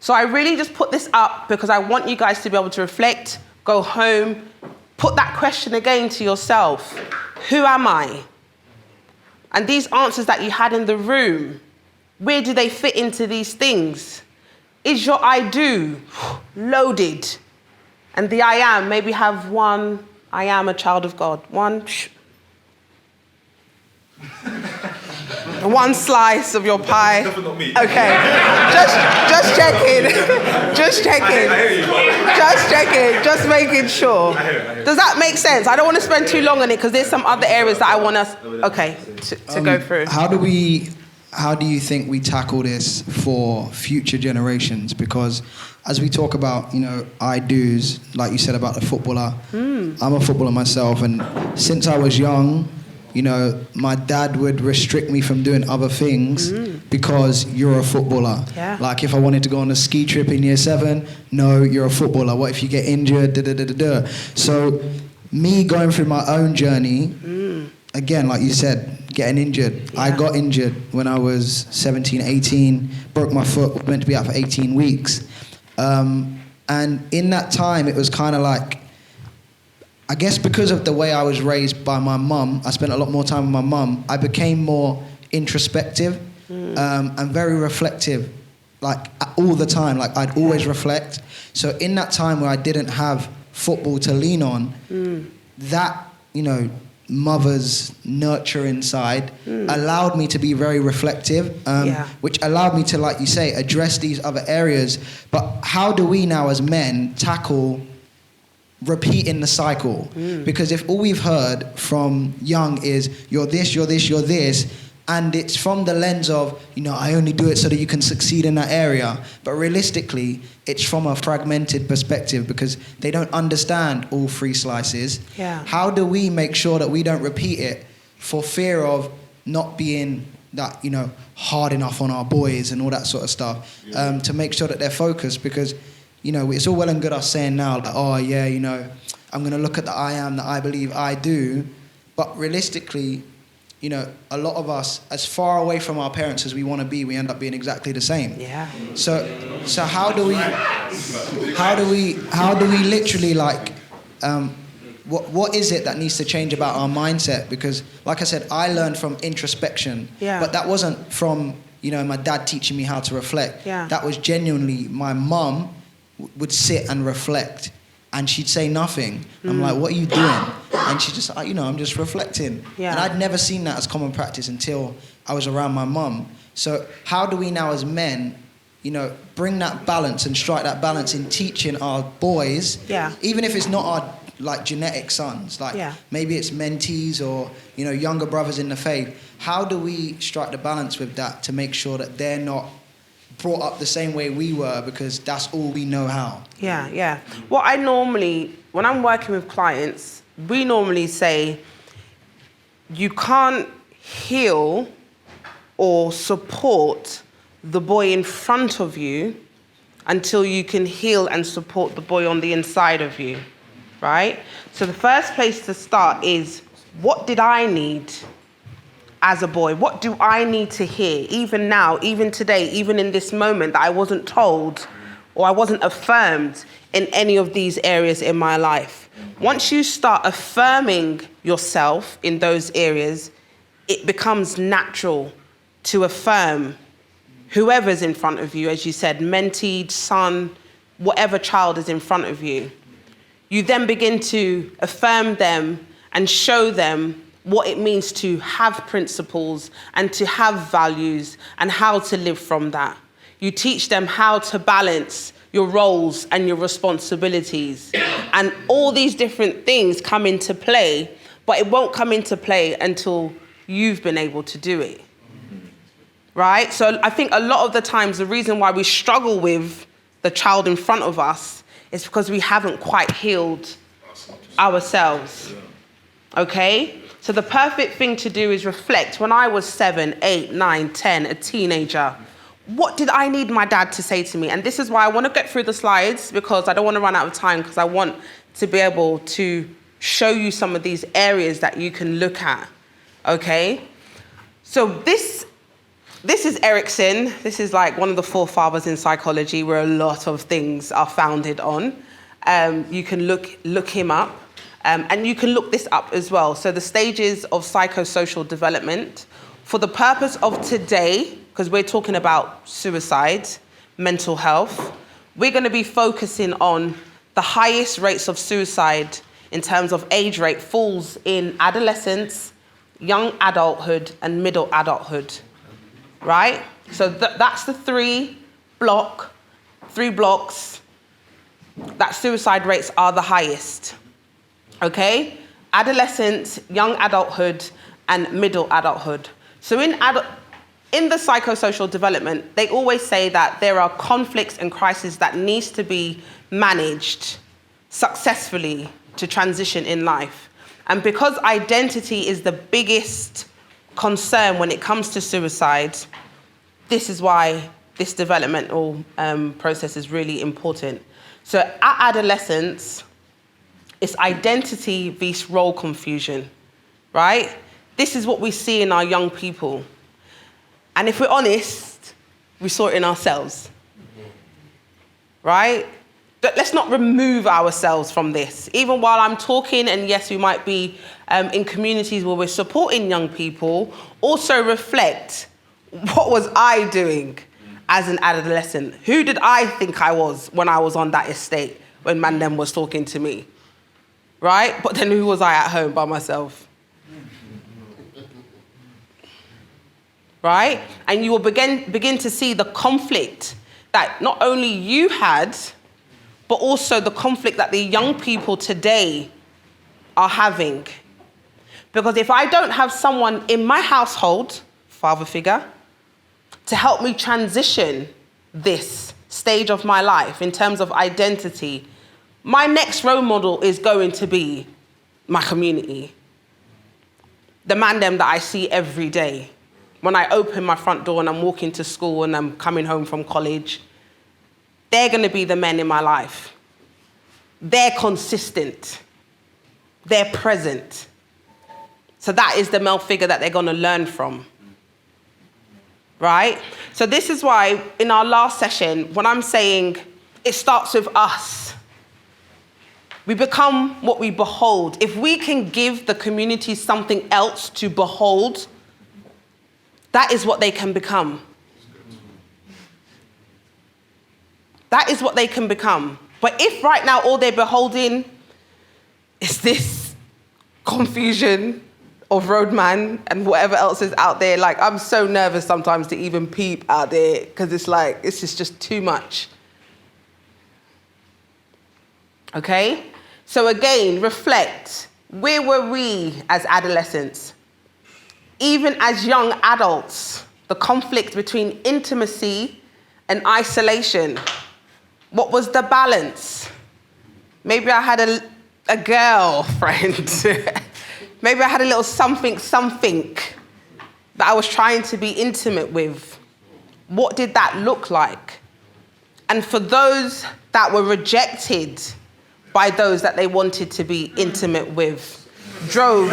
So I really just put this up because I want you guys to be able to reflect, go home, put that question again to yourself. Who am I? And these answers that you had in the room, where do they fit into these things? Is your I do loaded? And the I am, maybe have one, I am a child of God. One slice of your pie. Definitely not me. Okay, just checking. Just checking. Just checking. Just making sure. Does that make sense? I don't want to spend too long on it because there's some other areas that I want us, to go through. How do you think we tackle this for future generations? Because as we talk about, I do's, like you said about the footballer, I'm a footballer myself, and since I was young, my dad would restrict me from doing other things because you're a footballer. Yeah. Like if I wanted to go on a ski trip in year 7, no, you're a footballer. What if you get injured? So me going through my own journey, again, like you said, getting injured. Yeah. I got injured when I was 17, 18, broke my foot, meant to be out for 18 weeks. And in that time, it was kind of like, I guess because of the way I was raised by my mum, I spent a lot more time with my mum, I became more introspective and very reflective, like all the time. Like I'd always reflect. So in that time where I didn't have football to lean on, that, mother's nurture inside allowed me to be very reflective, which allowed me to, like you say, address these other areas. But how do we now as men tackle repeating the cycle? Because if all we've heard from young is you're this, you're this, you're this, and it's from the lens of, I only do it so that you can succeed in that area. But realistically, it's from a fragmented perspective because they don't understand all 3 slices. Yeah. How do we make sure that we don't repeat it for fear of not being that, hard enough on our boys and all that sort of stuff, to make sure that they're focused? Because it's all well and good us saying now, like, I'm going to look at the I am, that I believe I do. But realistically, a lot of us, as far away from our parents as we want to be, we end up being exactly the same. Yeah. So how do we literally what is it that needs to change about our mindset? Because, like I said, I learned from introspection, but that wasn't from my dad teaching me how to reflect. Yeah. That was genuinely my mum would sit and reflect, and she'd say nothing. I'm like, what are you doing? And she just, I'm just reflecting. Yeah. And I'd never seen that as common practice until I was around my mum. So how do we now as men, bring that balance and strike that balance in teaching our boys, even if it's not our genetic sons, maybe it's mentees or, younger brothers in the faith. How do we strike the balance with that to make sure that they're not brought up the same way we were because that's all we know how? Yeah. What I normally, when I'm working with clients, we normally say, you can't heal or support the boy in front of you until you can heal and support the boy on the inside of you, right? So the first place to start is, what did I need as a boy? What do I need to hear, even now, even today, even in this moment, that I wasn't told or I wasn't affirmed in any of these areas in my life? Once you start affirming yourself in those areas, it becomes natural to affirm whoever's in front of you, as you said, mentee, son, whatever child is in front of you. You then begin to affirm them and show them what it means to have principles and to have values and how to live from that. You teach them how to balance your roles and your responsibilities. And all these different things come into play, but it won't come into play until you've been able to do it. Right? So I think a lot of the times the reason why we struggle with the child in front of us is because we haven't quite healed ourselves. Okay? So the perfect thing to do is reflect. When I was 7, 8, 9, 10, a teenager, what did I need my dad to say to me? And this is why I want to get through the slides, because I don't want to run out of time, because I want to be able to show you some of these areas that you can look at. Okay? So this is Erickson. This is like one of the forefathers in psychology, where a lot of things are founded on. You can look him up, and you can look this up as well. So the stages of psychosocial development. For the purpose of today, because we're talking about suicide, mental health, we're going to be focusing on the highest rates of suicide in terms of age rate falls in adolescence, young adulthood, and middle adulthood. Right? So that's the three blocks that suicide rates are the highest. Okay? Adolescence, young adulthood, and middle adulthood. So in the psychosocial development, they always say that there are conflicts and crises that needs to be managed successfully to transition in life. And because identity is the biggest concern when it comes to suicide, this is why this developmental process is really important. So at adolescence, it's identity vs role confusion, right? This is what we see in our young people. And if we're honest, we saw it in ourselves, right? But let's not remove ourselves from this. Even while I'm talking, and yes, we might be in communities where we're supporting young people, also reflect, what was I doing as an adolescent? Who did I think I was when I was on that estate, when Mandem was talking to me, right? But then who was I at home by myself? Right? And you will begin to see the conflict that not only you had, but also the conflict that the young people today are having. Because if I don't have someone in my household, father figure, to help me transition this stage of my life in terms of identity, my next role model is going to be my community. The Mandem that I see every day. When I open my front door and I'm walking to school and I'm coming home from college, they're going to be the men in my life. They're consistent. They're present. So that is the male figure that they're going to learn from. Right? So this is why in our last session, when I'm saying it starts with us, we become what we behold. If we can give the community something else to behold, that is what they can become. That is what they can become. But if right now all they're beholding is this confusion of roadman and whatever else is out there, like, I'm so nervous sometimes to even peep out there, because it's like, this is just too much. Okay? So again, reflect. Where were we as adolescents? Even as young adults, the conflict between intimacy and isolation. What was the balance? Maybe I had a girlfriend. Maybe I had a little something that I was trying to be intimate with. What did that look like? and for those that were rejected by those that they wanted to be intimate with, drove.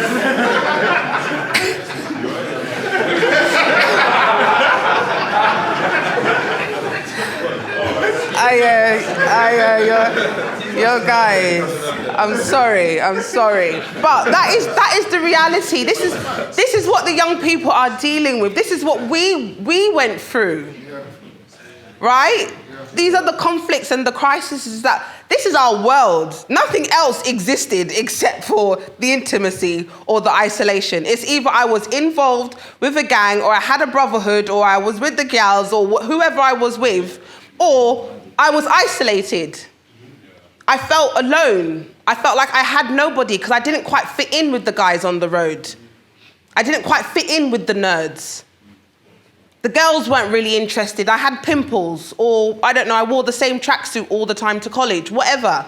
Your guys, I'm sorry. But that is the reality. This is what the young people are dealing with. This is what we went through, right? These are the conflicts and the crises this is our world. Nothing else existed except for the intimacy or the isolation. It's either I was involved with a gang, or I had a brotherhood, or I was with the gals, or whoever I was with, or I was isolated. I felt alone. I felt like I had nobody because I didn't quite fit in with the guys on the road. I didn't quite fit in with the nerds. The girls weren't really interested. I had pimples, or I don't know, I wore the same tracksuit all the time to college, whatever.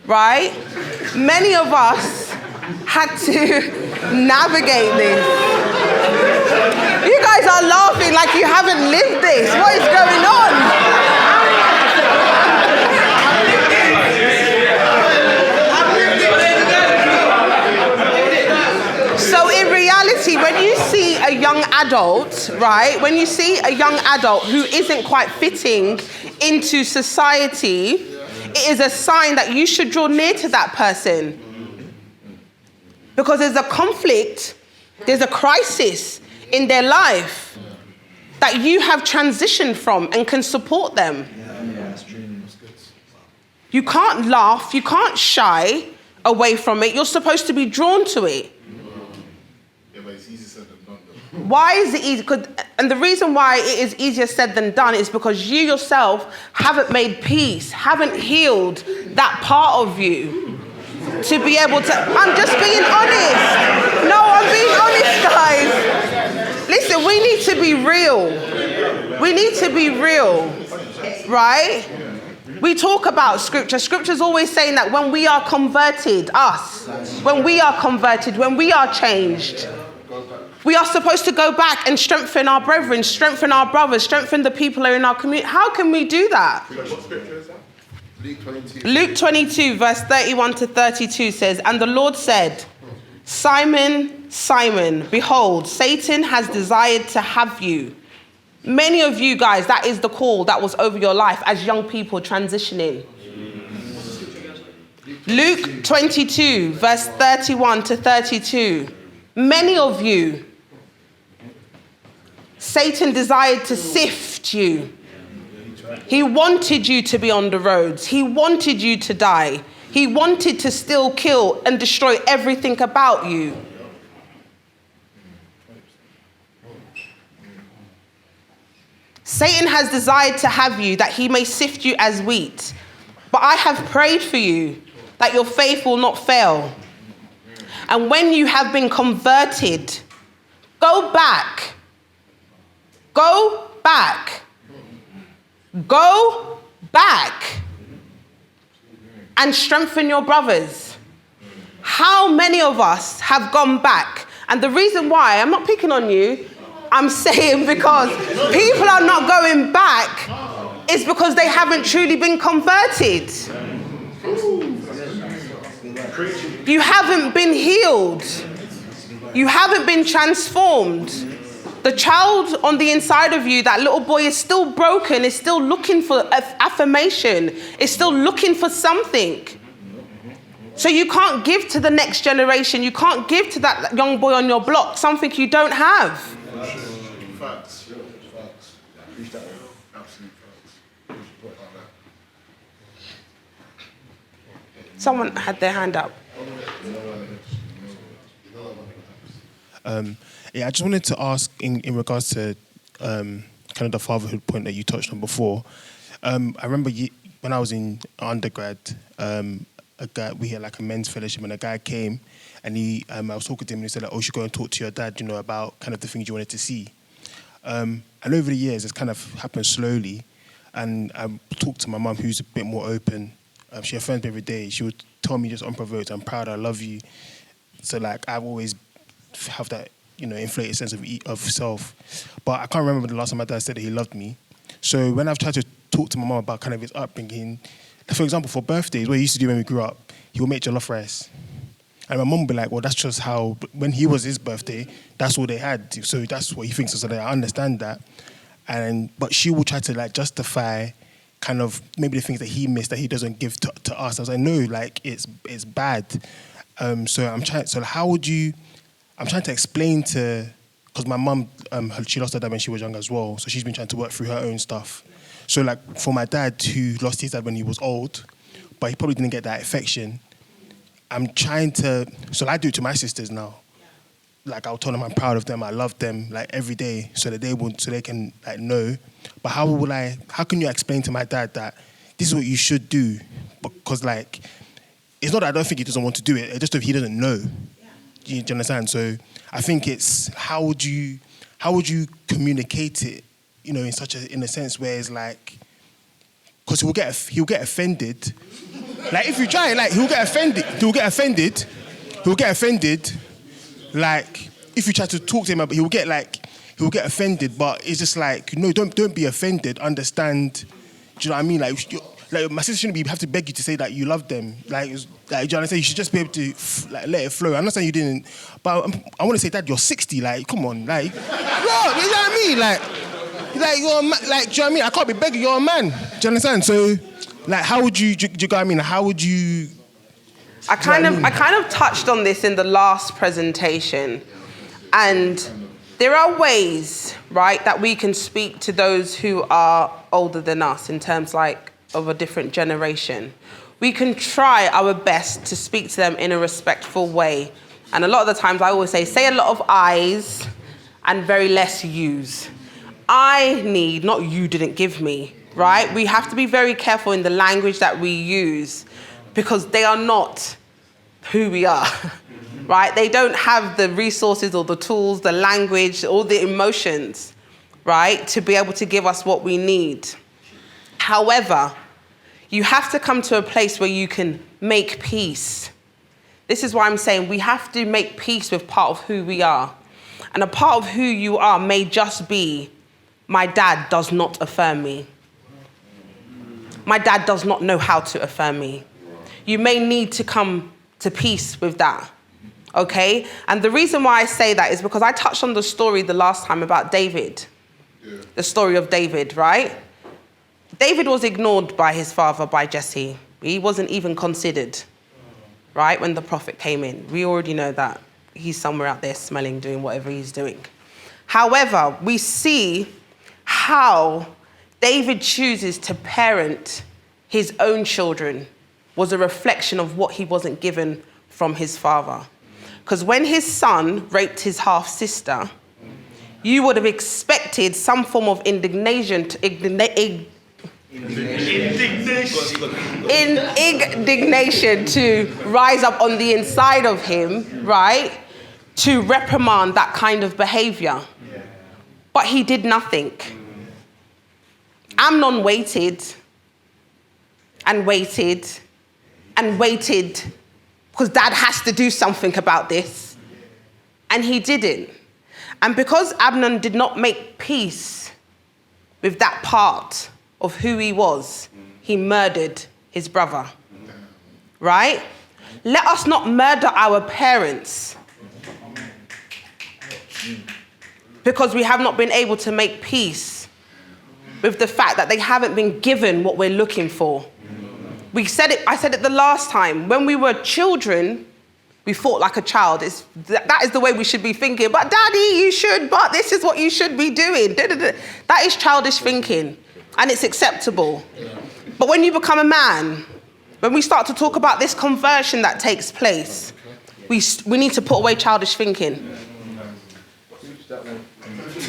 Right? Many of us had to navigate this. You guys are laughing like you haven't lived this. What is going on? So in reality, when you see a young adult, right, when you see a young adult who isn't quite fitting into society, it is a sign that you should draw near to that person. Because there's a conflict, there's a crisis in their life that you have transitioned from and can support them. You can't laugh, you can't shy away from it. You're supposed to be drawn to it. Why is it easy? And the reason why it is easier said than done is because you yourself haven't made peace, haven't healed that part of you to be able to. I'm just being honest. No, I'm being honest, guys. Listen, we need to be real. We need to be real, right? We talk about scripture. Scripture's always saying that when we are converted, when we are changed, we are supposed to go back and strengthen our brethren, strengthen our brothers, strengthen the people who are in our community. How can we do that? What scripture is that? Luke 22, verse 31 to 32 says, "And the Lord said, Simon, Simon, behold, Satan has desired to have you." Many of you guys, that is the call that was over your life as young people transitioning. Luke 22, verse 31 to 32. Many of you, Satan desired to sift you. He wanted you to be on the roads. He wanted you to die. He wanted to still kill and destroy everything about you. Satan has desired to have you that he may sift you as wheat. But I have prayed for you that your faith will not fail. And when you have been converted, go back. Go back. Go back and strengthen your brothers. How many of us have gone back? And the reason why, I'm not picking on you, I'm saying because people are not going back is because they haven't truly been converted. You haven't been healed. You haven't been transformed. The child on the inside of you, that little boy, is still broken, is still looking for affirmation, is still looking for something. So you can't give to the next generation, you can't give to that young boy on your block something you don't have. Facts. Someone had their hand up. Yeah, I just wanted to ask in regards to kind of the fatherhood point that you touched on before. I remember when I was in undergrad, we had like a men's fellowship, and a guy came, and I was talking to him, and he said, like, "Oh, you should go and talk to your dad, about kind of the things you wanted to see." And over the years, it's kind of happened slowly, and I talked to my mum, who's a bit more open. She affirms me every day. She would tell me just unprovoked, "I'm proud, I love you." So like I've always have that inflated sense of self. But I can't remember the last time my dad said that he loved me. So when I've tried to talk to my mum about kind of his upbringing, for example, for birthdays, what he used to do when we grew up, he would make jollof rice. And my mum would be like, well, that's just how, when he was his birthday, that's all they had. So that's what he thinks. So I understand that. But she will try to like justify kind of maybe the things that he missed that he doesn't give to us. I was like, no, like it's bad. So I'm trying to explain to, because my mum, she lost her dad when she was young as well. So she's been trying to work through her own stuff. So like for my dad who lost his dad when he was old, but he probably didn't get that affection, I'm trying to, so I do it to my sisters now. Like I'll tell them I'm proud of them, I love them like every day so that they can like know. But how can you explain to my dad that this is what you should do? Because like, it's not that I don't think he doesn't want to do it, it's just that he doesn't know. Do you understand? So I think it's how would you communicate it, you know, in a sense where it's like, because he'll get offended. Like if you try it, like he'll get offended. Like if you try to talk to him, he'll get offended. But it's just like, no, don't be offended. Understand? Do you know what I mean? Like my sister shouldn't have to beg you to say that you love them. Like do you understand? You should just be able to let it flow. I'm not saying you didn't, but I want to say, Dad, you're 60. Like, come on, like, bro, you know what I mean? Like you're a man, like, do you know what I mean? I can't be begging. You're a man. Do you understand? So, like, how would you? Do you know what I mean? How would you? I kind of touched on this in the last presentation, and there are ways, right, that we can speak to those who are older than us in terms like of a different generation. We can try our best to speak to them in a respectful way, and a lot of the times I always say a lot of I's and very less you's. I need, not you didn't give me, right? We have to be very careful in the language that we use because they are not who we are, right? They don't have the resources or the tools, the language, or the emotions, right, to be able to give us what we need. However, you have to come to a place where you can make peace. This is why I'm saying we have to make peace with part of who we are. And a part of who you are may just be, my dad does not affirm me. My dad does not know how to affirm me. You may need to come to peace with that, okay? And the reason why I say that is because I touched on the story the last time about David, the story of David, right? David was ignored by his father, by Jesse. He wasn't even considered, right, when the prophet came in. We already know that. He's somewhere out there smelling, doing whatever he's doing. However, we see how David chooses to parent his own children was a reflection of what he wasn't given from his father. Because when his son raped his half-sister, you would have expected some form of indignation to rise up on the inside of him, right? To reprimand that kind of behavior. But he did nothing. Amnon waited and waited and waited because dad has to do something about this. And he didn't. And because Amnon did not make peace with that part of who he was, he murdered his brother. Right? Let us not murder our parents because we have not been able to make peace with the fact that they haven't been given what we're looking for. I said it the last time. When we were children, we fought like a child. That is the way we should be thinking. But daddy, you should, but this is what you should be doing. That is childish thinking, and it's acceptable. But when you become a man, when we start to talk about this conversion that takes place, we need to put away childish thinking.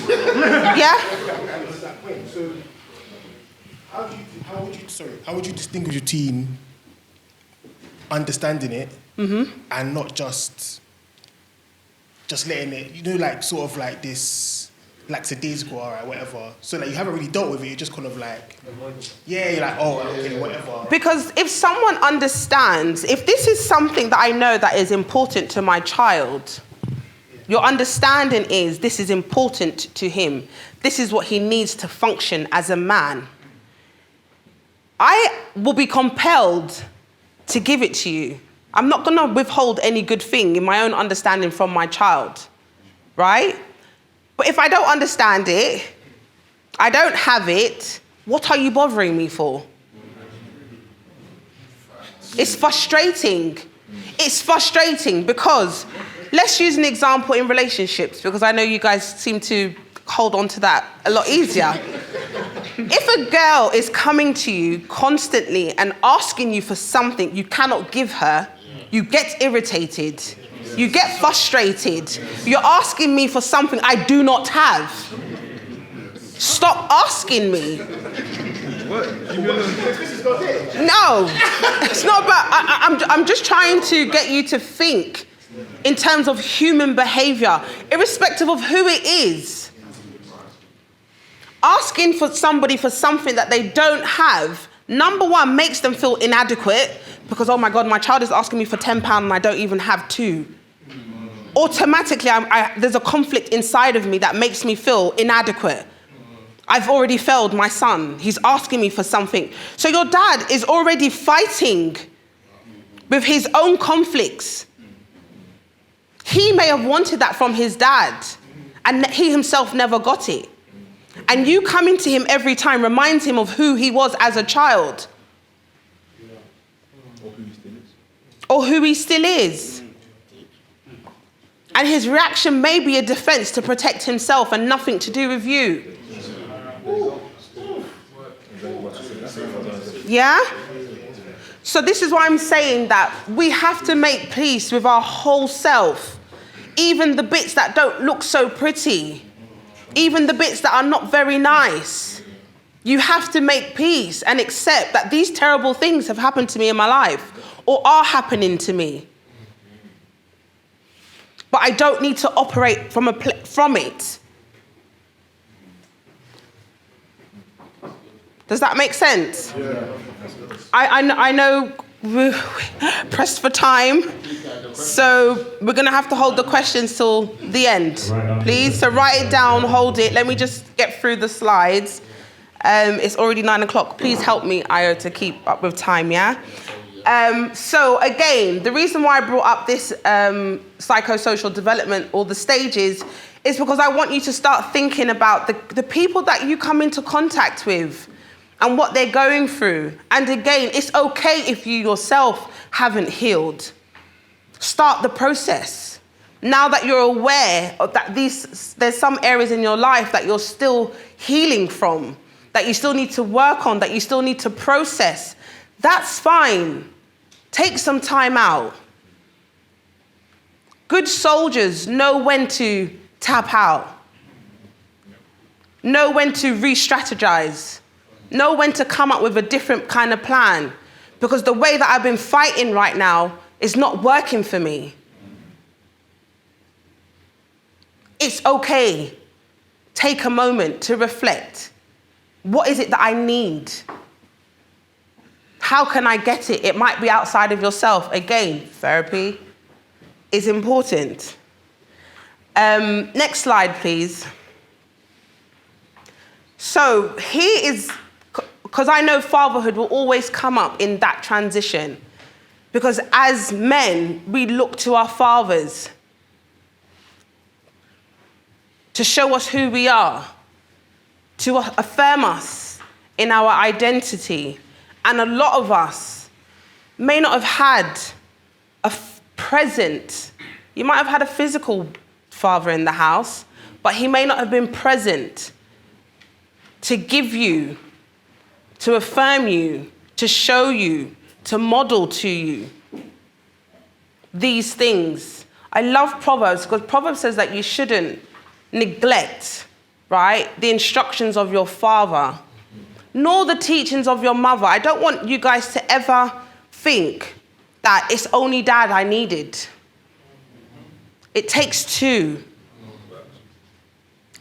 Yeah? So how would you distinguish between understanding it and not just letting it, you know, like sort of like this lackadaisical, all right, whatever. So like you haven't really dealt with it, you're just kind of like, yeah, you're like, oh, okay, whatever. Because if someone understands, if this is something that I know that is important to my child, Your understanding is this is important to him. This is what he needs to function as a man. I will be compelled to give it to you. I'm not going to withhold any good thing in my own understanding from my child, right? But if I don't understand it, I don't have it, what are you bothering me for? It's frustrating. It's frustrating because, let's use an example in relationships, because I know you guys seem to hold on to that a lot easier. If a girl is coming to you constantly and asking you for something you cannot give her, you get irritated. You get frustrated. You're asking me for something I do not have. Stop asking me. No, it's not about, I'm just trying to get you to think in terms of human behavior, irrespective of who it is. Asking for somebody for something that they don't have, number one, makes them feel inadequate because, oh my God, my child is asking me for £10 and I don't even have £2. Automatically, there's a conflict inside of me that makes me feel inadequate. I've already failed my son. He's asking me for something. So your dad is already fighting with his own conflicts. He may have wanted that from his dad, and he himself never got it. And you coming to him every time reminds him of who he was as a child. Or who he still is. And his reaction may be a defense to protect himself and nothing to do with you. Yeah? So this is why I'm saying that we have to make peace with our whole self. Even the bits that don't look so pretty. Even the bits that are not very nice. You have to make peace and accept that these terrible things have happened to me in my life or are happening to me. But I don't need to operate from it. Does that make sense? Yeah. I know we're pressed for time, so we're going to have to hold the questions till the end, please. So write it down, hold it. Let me just get through the slides. It's already 9 o'clock. Please help me, Ayo, to keep up with time, yeah? So again, the reason why I brought up this psychosocial development or the stages is because I want you to start thinking about the people that you come into contact with and what they're going through. And again, it's okay if you yourself haven't healed. Start the process. Now that you're aware of that there's some areas in your life that you're still healing from, that you still need to work on, that you still need to process, that's fine. Take some time out. Good soldiers know when to tap out. Know when to re-strategize. Know when to come up with a different kind of plan. Because the way that I've been fighting right now is not working for me. It's okay. Take a moment to reflect. What is it that I need? How can I get it? It might be outside of yourself. Again, therapy is important. Next slide, please. So here is, because I know fatherhood will always come up in that transition. Because as men, we look to our fathers to show us who we are, to affirm us in our identity. And a lot of us may not have had a present. You might have had a physical father in the house, but he may not have been present to give you, to affirm you, to show you, to model to you these things. I love Proverbs because Proverbs says that you shouldn't neglect, right, the instructions of your father, nor the teachings of your mother. I don't want you guys to ever think that it's only dad I needed. It takes two.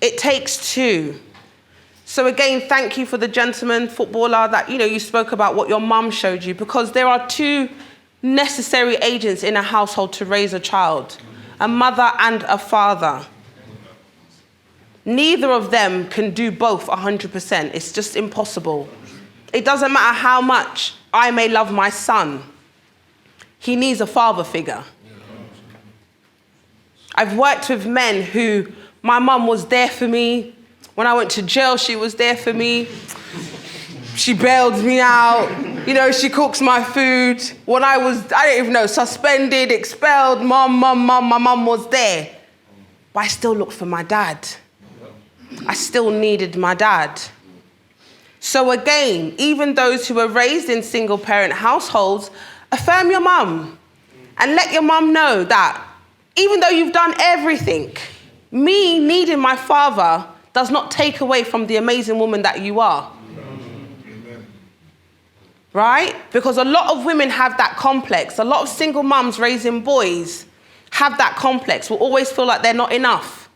It takes two. So again, thank you for the gentleman footballer that, you spoke about what your mum showed you, because there are two necessary agents in a household to raise a child, a mother and a father. Neither of them can do both 100%. It's just impossible. It doesn't matter how much I may love my son. He needs a father figure. I've worked with men who, my mum was there for me. When I went to jail, she was there for me. She bailed me out. You know, she cooks my food. When I don't even know, suspended, expelled, my mum was there. But I still looked for my dad. I still needed my dad. So again, even those who are raised in single parent households, affirm your mum and let your mum know that even though you've done everything, me needing my father does not take away from the amazing woman that you are. Right? Because a lot of women have that complex. A lot of single mums raising boys have that complex, will always feel like they're not enough.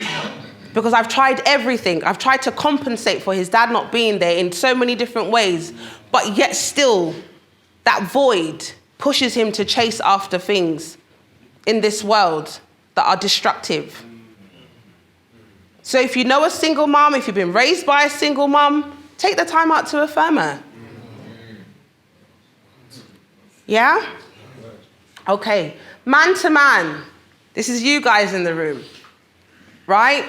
Because I've tried everything. I've tried to compensate for his dad not being there in so many different ways, but yet still that void pushes him to chase after things in this world that are destructive. So if you know a single mom, if you've been raised by a single mom, take the time out to affirm her. Yeah? Okay. Man to man. This is you guys in the room. Right?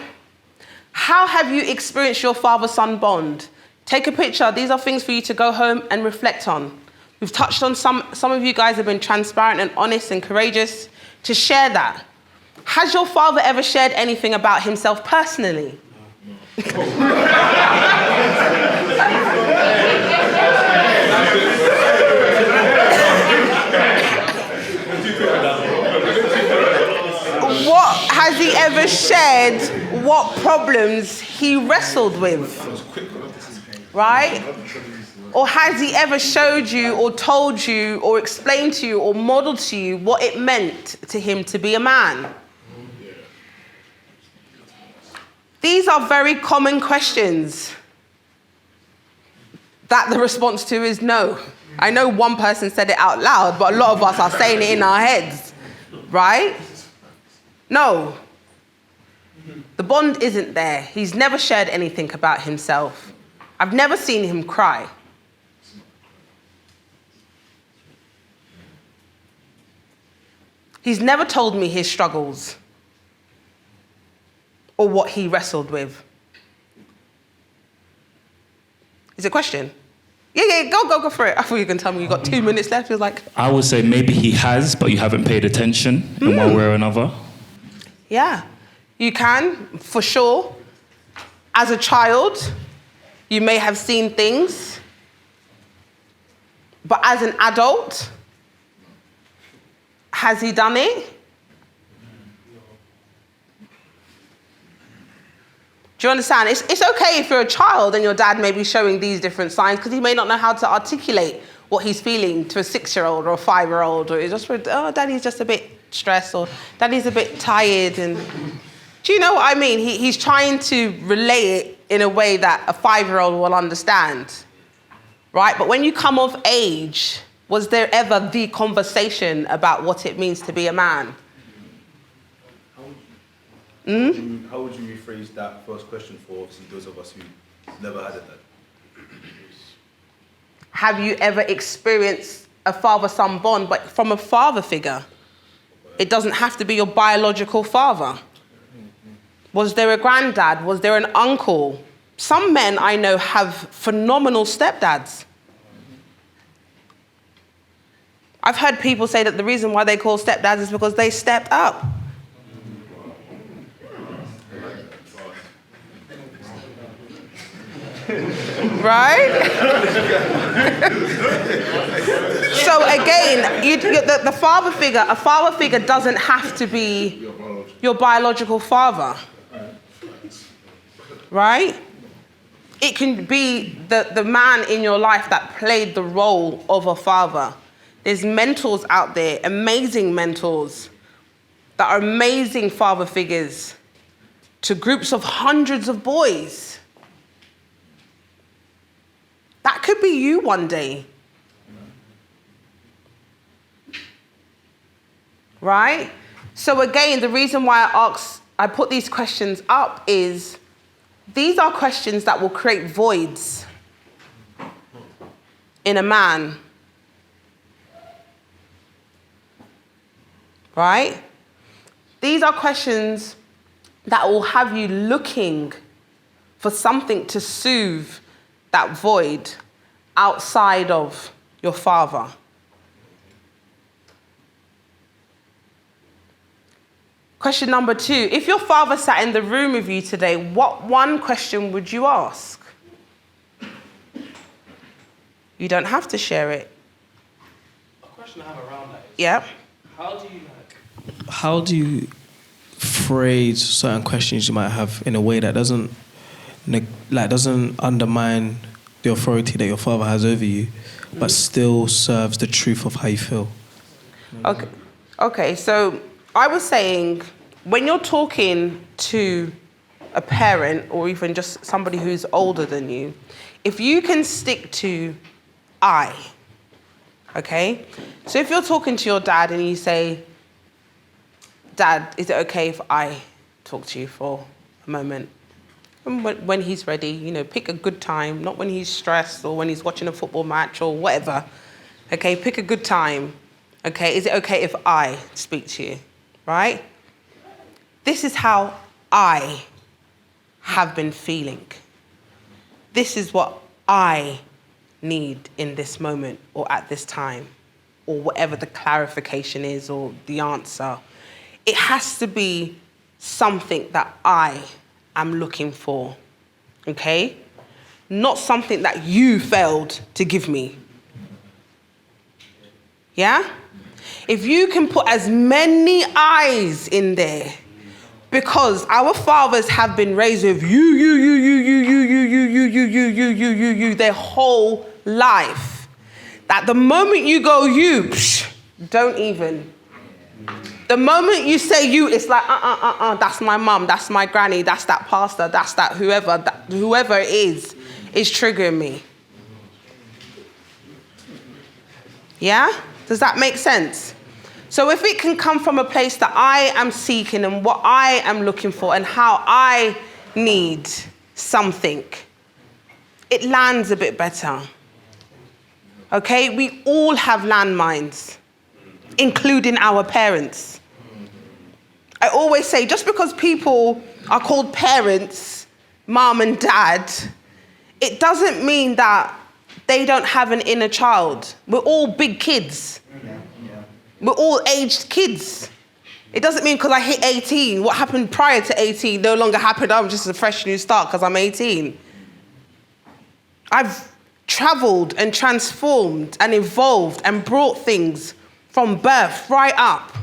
How have you experienced your father-son bond? Take a picture. These are things for you to go home and reflect on. We've touched on some of you guys have been transparent and honest and courageous to share that. Has your father ever shared anything about himself personally? What has he ever shared? What problems he wrestled with? Right? Or has he ever showed you or told you or explained to you or modeled to you what it meant to him to be a man? These are very common questions that the response to is no. I know one person said it out loud, but a lot of us are saying it in our heads, right? No. The bond isn't there. He's never shared anything about himself. I've never seen him cry. He's never told me his struggles or what he wrestled with. Is it a question? Yeah, go for it. I thought you were going to tell me you got 2 minutes left. It was like... I would say maybe he has, but you haven't paid attention in one way or another. Yeah, you can, for sure. As a child, you may have seen things, but as an adult, has he done it? Do you understand? It's okay if you're a child and your dad may be showing these different signs because he may not know how to articulate what he's feeling to a 6-year-old or a 5-year-old, or it's just, oh, daddy's just a bit stressed, or daddy's a bit tired. And do you know what I mean? He's trying to relay it in a way that a 5-year-old will understand, right? But when you come of age, was there ever the conversation about what it means to be a man? How would you rephrase that first question for obviously those of us who never had it then? Have you ever experienced a father-son bond, but from a father figure? It doesn't have to be your biological father. Was there a granddad? Was there an uncle? Some men I know have phenomenal stepdads. I've heard people say that the reason why they call stepdads is because they stepped up. Right? So again, the father figure, a father figure doesn't have to be your biological father. Right? It can be the man in your life that played the role of a father. There's mentors out there, amazing mentors, that are amazing father figures to groups of hundreds of boys. That could be you one day. Right? So again, the reason why I put these questions up is these are questions that will create voids in a man. Right? These are questions that will have you looking for something to soothe that void outside of your father. Question number 2, if your father sat in the room with you today, what one question would you ask? You don't have to share it. A question I have around that is, Yeah. how do you phrase certain questions you might have in a way that doesn't undermine the authority that your father has over you, but still serves the truth of how you feel? Okay, so I was saying, when you're talking to a parent or even just somebody who's older than you, if you can stick to I, okay? So if you're talking to your dad and you say, Dad, is it okay if I talk to you for a moment? And when he's ready, you know, pick a good time, not when he's stressed or when he's watching a football match or whatever. Okay, pick a good time. Okay, is it okay if I speak to you, right? This is how I have been feeling. This is what I need in this moment or at this time, or whatever the clarification is or the answer. It has to be something that I am looking for, okay? Not something that you failed to give me. Yeah? If you can put as many I's in there, because our fathers have been raised with you their whole life. That the moment you go don't even. The moment you say you, it's like, that's my mum, that's my granny, that's that pastor, that's that whoever it is triggering me. Yeah? Does that make sense? So if it can come from a place that I am seeking and what I am looking for and how I need something, it lands a bit better. Okay? We all have landmines, including our parents. I always say, just because people are called parents, mom and dad, it doesn't mean that they don't have an inner child. We're all big kids. We're all aged kids. It doesn't mean because I hit 18, what happened prior to 18 no longer happened. I'm just a fresh new start because I'm 18. I've traveled and transformed and evolved and brought things from birth right up.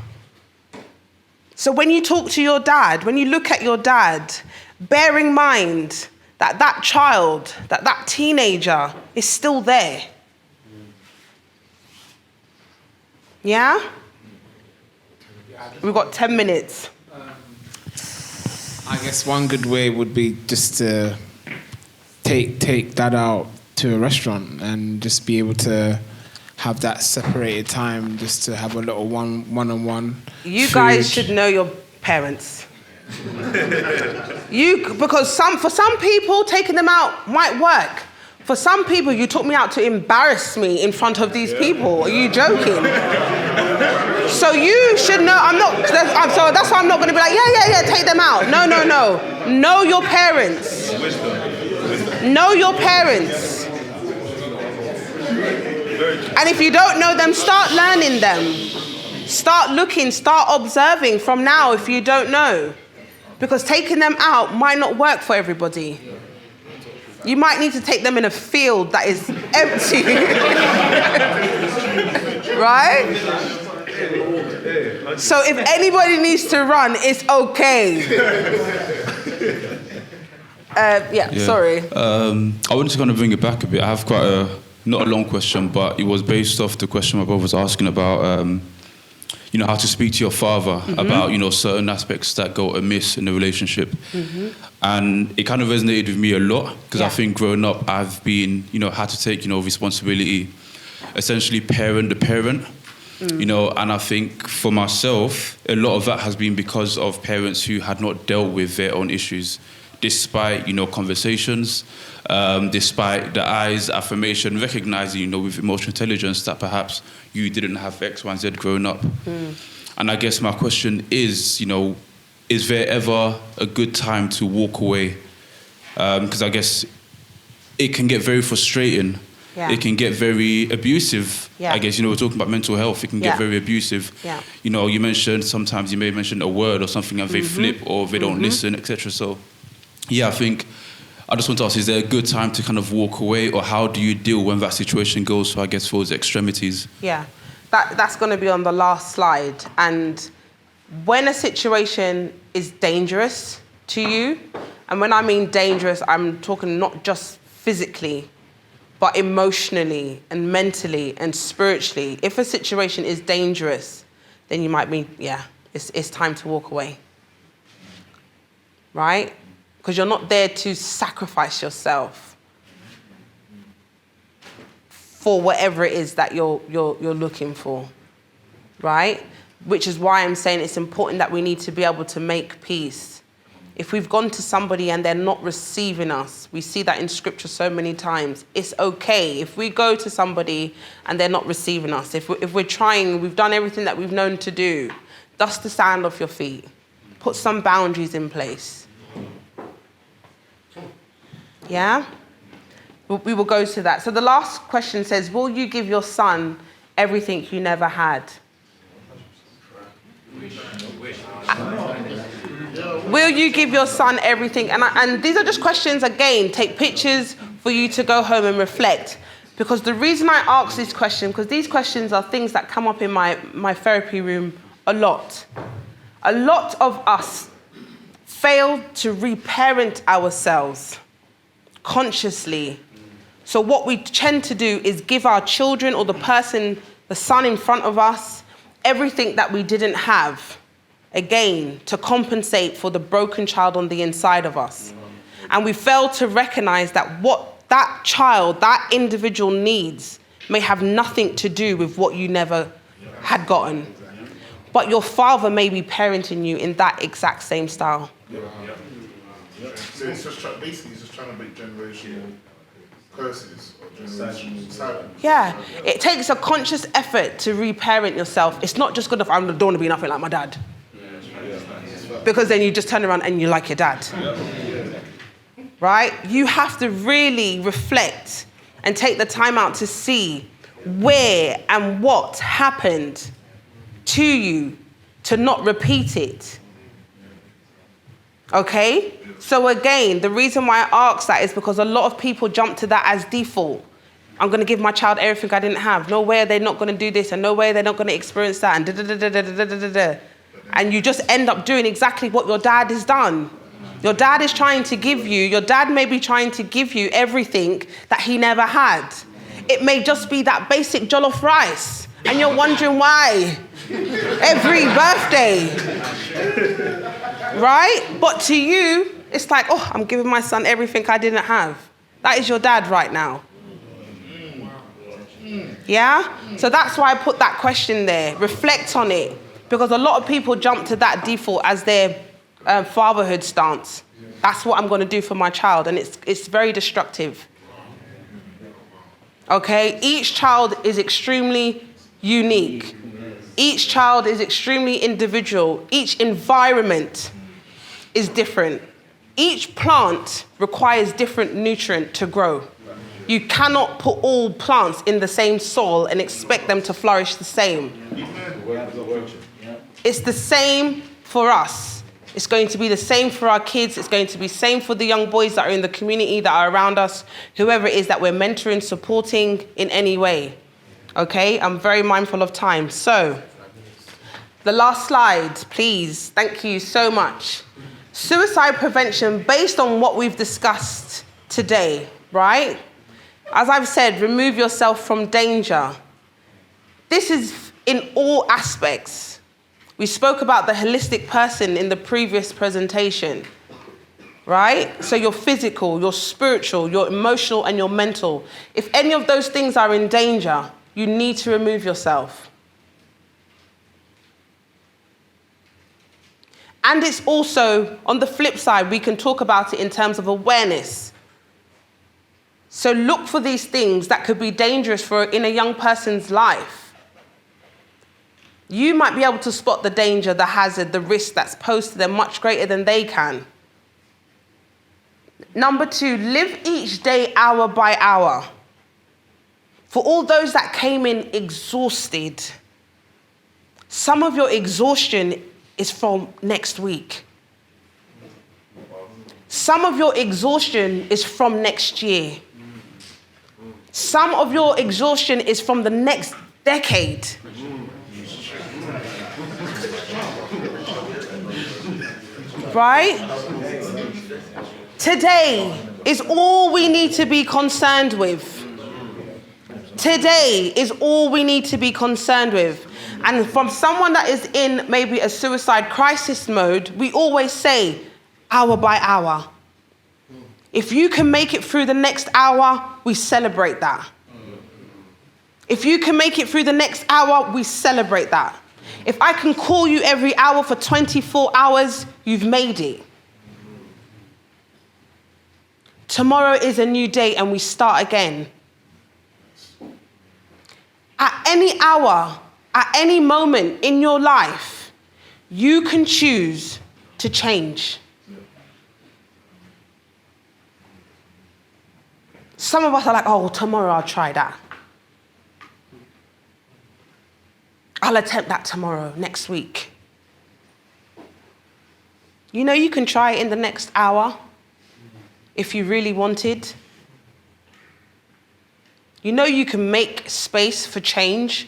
So when you talk to your dad, when you look at your dad, bear in mind that that child, that teenager is still there. Yeah? We've got 10 minutes. I guess one good way would be just to take that out to a restaurant and just be able to have that separated time, just to have a little one-on-one. You guys should know your parents. Because for some people, taking them out might work. For some people, you took me out to embarrass me in front of these people. Are you joking? So you should know, so that's why I'm not going to be like, yeah, take them out. No. Know your parents. Know your parents. And if you don't know them, start learning them. Start looking, start observing from now if you don't know. Because taking them out might not work for everybody. You might need to take them in a field that is empty. Right? So if anybody needs to run, it's okay. Sorry. I wanted to kind of bring it back a bit. I have quite not a long question, but it was based off the question my brother was asking about, how to speak to your father about, certain aspects that go amiss in the relationship. And it kind of resonated with me a lot because I think growing up, I've been, had to take, responsibility, essentially parent the parent. You know, and I think for myself, a lot of that has been because of parents who had not dealt with their own issues, despite, you know, conversations, despite the eyes, affirmation, recognizing, you know, with emotional intelligence that perhaps you didn't have X, Y, and Z growing up. And I guess my question is, you know, is there ever a good time to walk away? Because I guess it can get very frustrating. Yeah. It can get very abusive. Yeah. I guess, you know, we're talking about mental health. It can get very abusive. Yeah. You know, you mentioned sometimes you may mention a word or something and they flip or they don't listen, etc. So, yeah, I think I just want to ask, is there a good time to kind of walk away, or how do you deal when that situation goes to, I guess, those extremities? Yeah, that's going to be on the last slide. And when a situation is dangerous to you, and when I mean dangerous, I'm talking not just physically, but emotionally and mentally and spiritually. If a situation is dangerous, then you might mean, yeah, it's time to walk away. Right? Because you're not there to sacrifice yourself for whatever it is that you're looking for. Right? Which is why I'm saying it's important that we need to be able to make peace. If we've gone to somebody and they're not receiving us, we see that in scripture so many times. It's okay if we go to somebody and they're not receiving us. If we're trying, we've done everything that we've known to do, dust the sand off your feet. Put some boundaries in place. Yeah? We will go to that. So the last question says, will you give your son everything you never had? Will you give your son everything? And these are just questions, again, take pictures for you to go home and reflect. Because the reason I ask this question, because these questions are things that come up in my therapy room a lot. A lot of us fail to reparent ourselves consciously. So what we tend to do is give our children or the son in front of us, everything that we didn't have. Again, to compensate for the broken child on the inside of us. And we fail to recognize that what that child, that individual needs may have nothing to do with what you never had gotten. But your father may be parenting you in that exact same style. So it's just basically he's just trying to break generational curses or generational silence. Yeah, it takes a conscious effort to reparent yourself. It's not just good enough, I don't want to be nothing like my dad. Because then you just turn around and you like your dad. Right? You have to really reflect and take the time out to see where and what happened to you to not repeat it. Okay? So again, the reason why I ask that is because a lot of people jump to that as default. I'm going to give my child everything I didn't have. No way they're not going to do this, and no way they're not going to experience that, and da-da-da-da-da-da-da-da. And you just end up doing exactly what your dad has done. Your dad is trying to give you, your dad may be trying to give you everything that he never had. It may just be that basic jollof rice, and you're wondering why. Every birthday. Right? But to you, it's like, oh, I'm giving my son everything I didn't have. That is your dad right now. Yeah? So that's why I put that question there. Reflect on it. Because a lot of people jump to that default as their fatherhood stance. That's what I'm going to do for my child. And it's very destructive. Okay? Each child is extremely unique. Each child is extremely individual. Each environment is different. Each plant requires different nutrient to grow. You cannot put all plants in the same soil and expect them to flourish the same. It's the same for us. It's going to be the same for our kids. It's going to be the same for the young boys that are in the community, that are around us, whoever it is that we're mentoring, supporting in any way. Okay, I'm very mindful of time. So, the last slide, please. Thank you so much. Suicide prevention, based on what we've discussed today, right? As I've said, remove yourself from danger. This is in all aspects. We spoke about the holistic person in the previous presentation, right? So your physical, your spiritual, your emotional, and your mental. If any of those things are in danger, you need to remove yourself. And it's also, on the flip side, we can talk about it in terms of awareness. So look for these things that could be dangerous in a young person's life. You might be able to spot the danger, the hazard, the risk that's posed to them much greater than they can. Number 2, live each day hour by hour. For all those that came in exhausted, some of your exhaustion is from next week. Some of your exhaustion is from next year. Some of your exhaustion is from the next decade. Right? Today is all we need to be concerned with. Today is all we need to be concerned with. And from someone that is in maybe a suicide crisis mode, we always say, hour by hour. If you can make it through the next hour, we celebrate that. If you can make it through the next hour, we celebrate that. If I can call you every hour for 24 hours, you've made it. Tomorrow is a new day and we start again. At any hour, at any moment in your life, you can choose to change. Some of us are like, oh, tomorrow I'll try that. I'll attempt that tomorrow, next week. You know you can try it in the next hour if you really wanted. You know you can make space for change.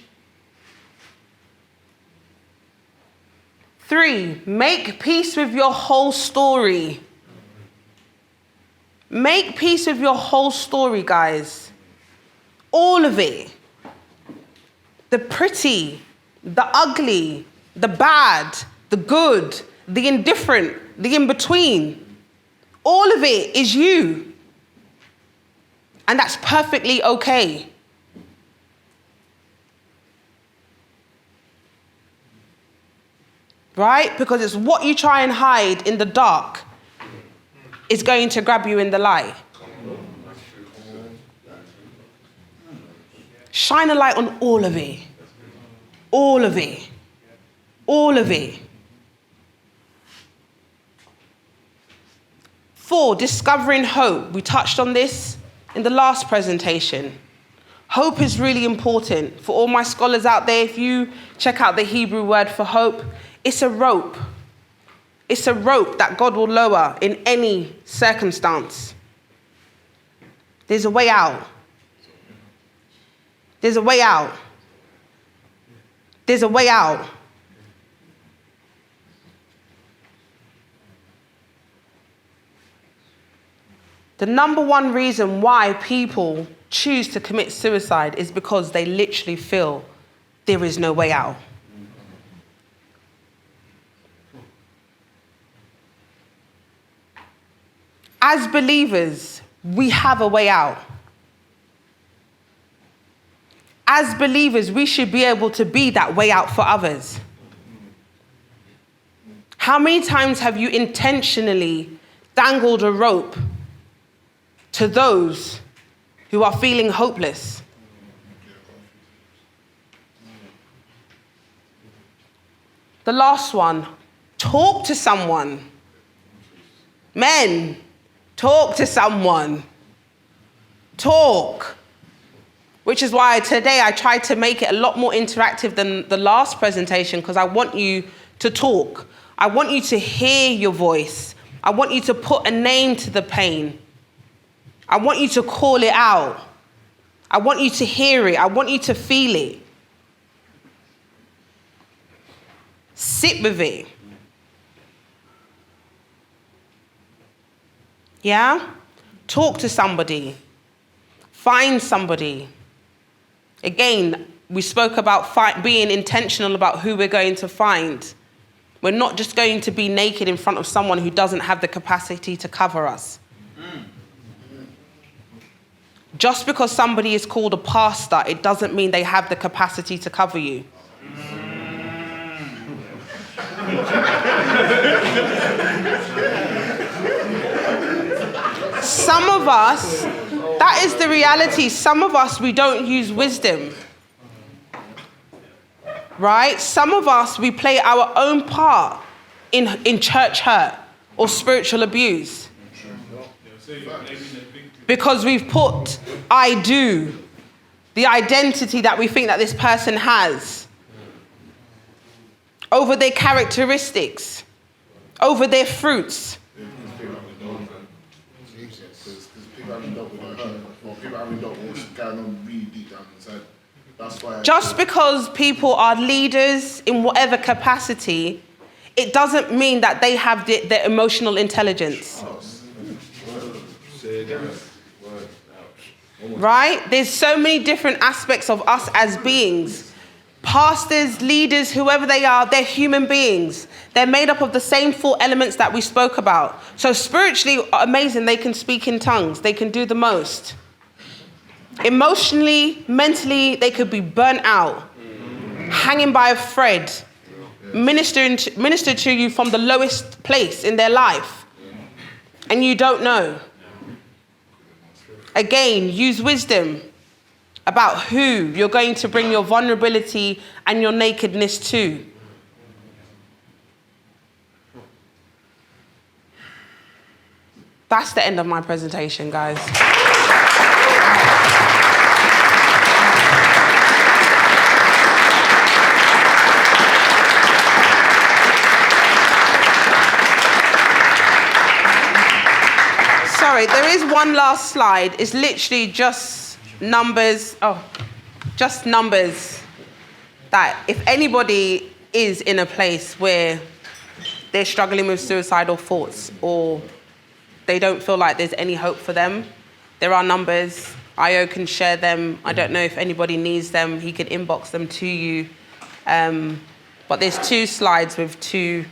3, make peace with your whole story. Make peace with your whole story, guys. All of it. The pretty, the ugly, the bad, the good, the indifferent, the in-between. All of it is you. And that's perfectly okay. Right? Because it's what you try and hide in the dark is going to grab you in the light. Shine a light on all of it. All of it. All of it. 4, discovering hope. We touched on this in the last presentation. Hope is really important. For all my scholars out there, if you check out the Hebrew word for hope, it's a rope. It's a rope that God will lower in any circumstance. There's a way out. There's a way out. There's a way out. The number one reason why people choose to commit suicide is because they literally feel there is no way out. As believers, we have a way out. As believers, we should be able to be that way out for others. How many times have you intentionally dangled a rope to those who are feeling hopeless? The last one, talk to someone. Men, talk to someone. Talk. Which is why today I tried to make it a lot more interactive than the last presentation, because I want you to talk. I want you to hear your voice. I want you to put a name to the pain. I want you to call it out. I want you to hear it. I want you to feel it. Sit with it. Yeah? Talk to somebody. Find somebody. Again, we spoke about being intentional about who we're going to find. We're not just going to be naked in front of someone who doesn't have the capacity to cover us. Just because somebody is called a pastor, it doesn't mean they have the capacity to cover you. some of us, that is the reality. Some of us, we don't use wisdom. Right? Some of us, we play our own part in church hurt or spiritual abuse. Because we've put I do, the identity that we think that this person has, over their characteristics, over their fruits. Just because people are leaders in whatever capacity, it doesn't mean that they have the emotional intelligence. Right? There's so many different aspects of us as beings. Pastors, leaders, whoever they are, they're human beings. They're made up of the same 4 elements that we spoke about. So spiritually, amazing, they can speak in tongues. They can do the most. Emotionally, mentally, they could be burnt out, hanging by a thread, minister to you from the lowest place in their life. And you don't know. Again, use wisdom about who you're going to bring your vulnerability and your nakedness to. That's the end of my presentation, guys. Sorry, there is one last slide. It's literally just numbers. Just numbers. That if anybody is in a place where they're struggling with suicidal thoughts or they don't feel like there's any hope for them, there are numbers. Io can share them. I don't know if anybody needs them. He can inbox them to you. But there's 2 slides with 2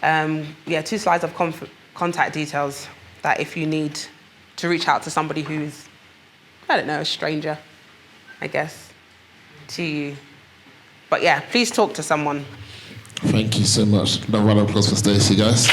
slides of contact details that if you need to reach out to somebody who's, I don't know, a stranger, I guess, to you. But yeah, please talk to someone. Thank you so much. Another round of applause for Stacy, guys.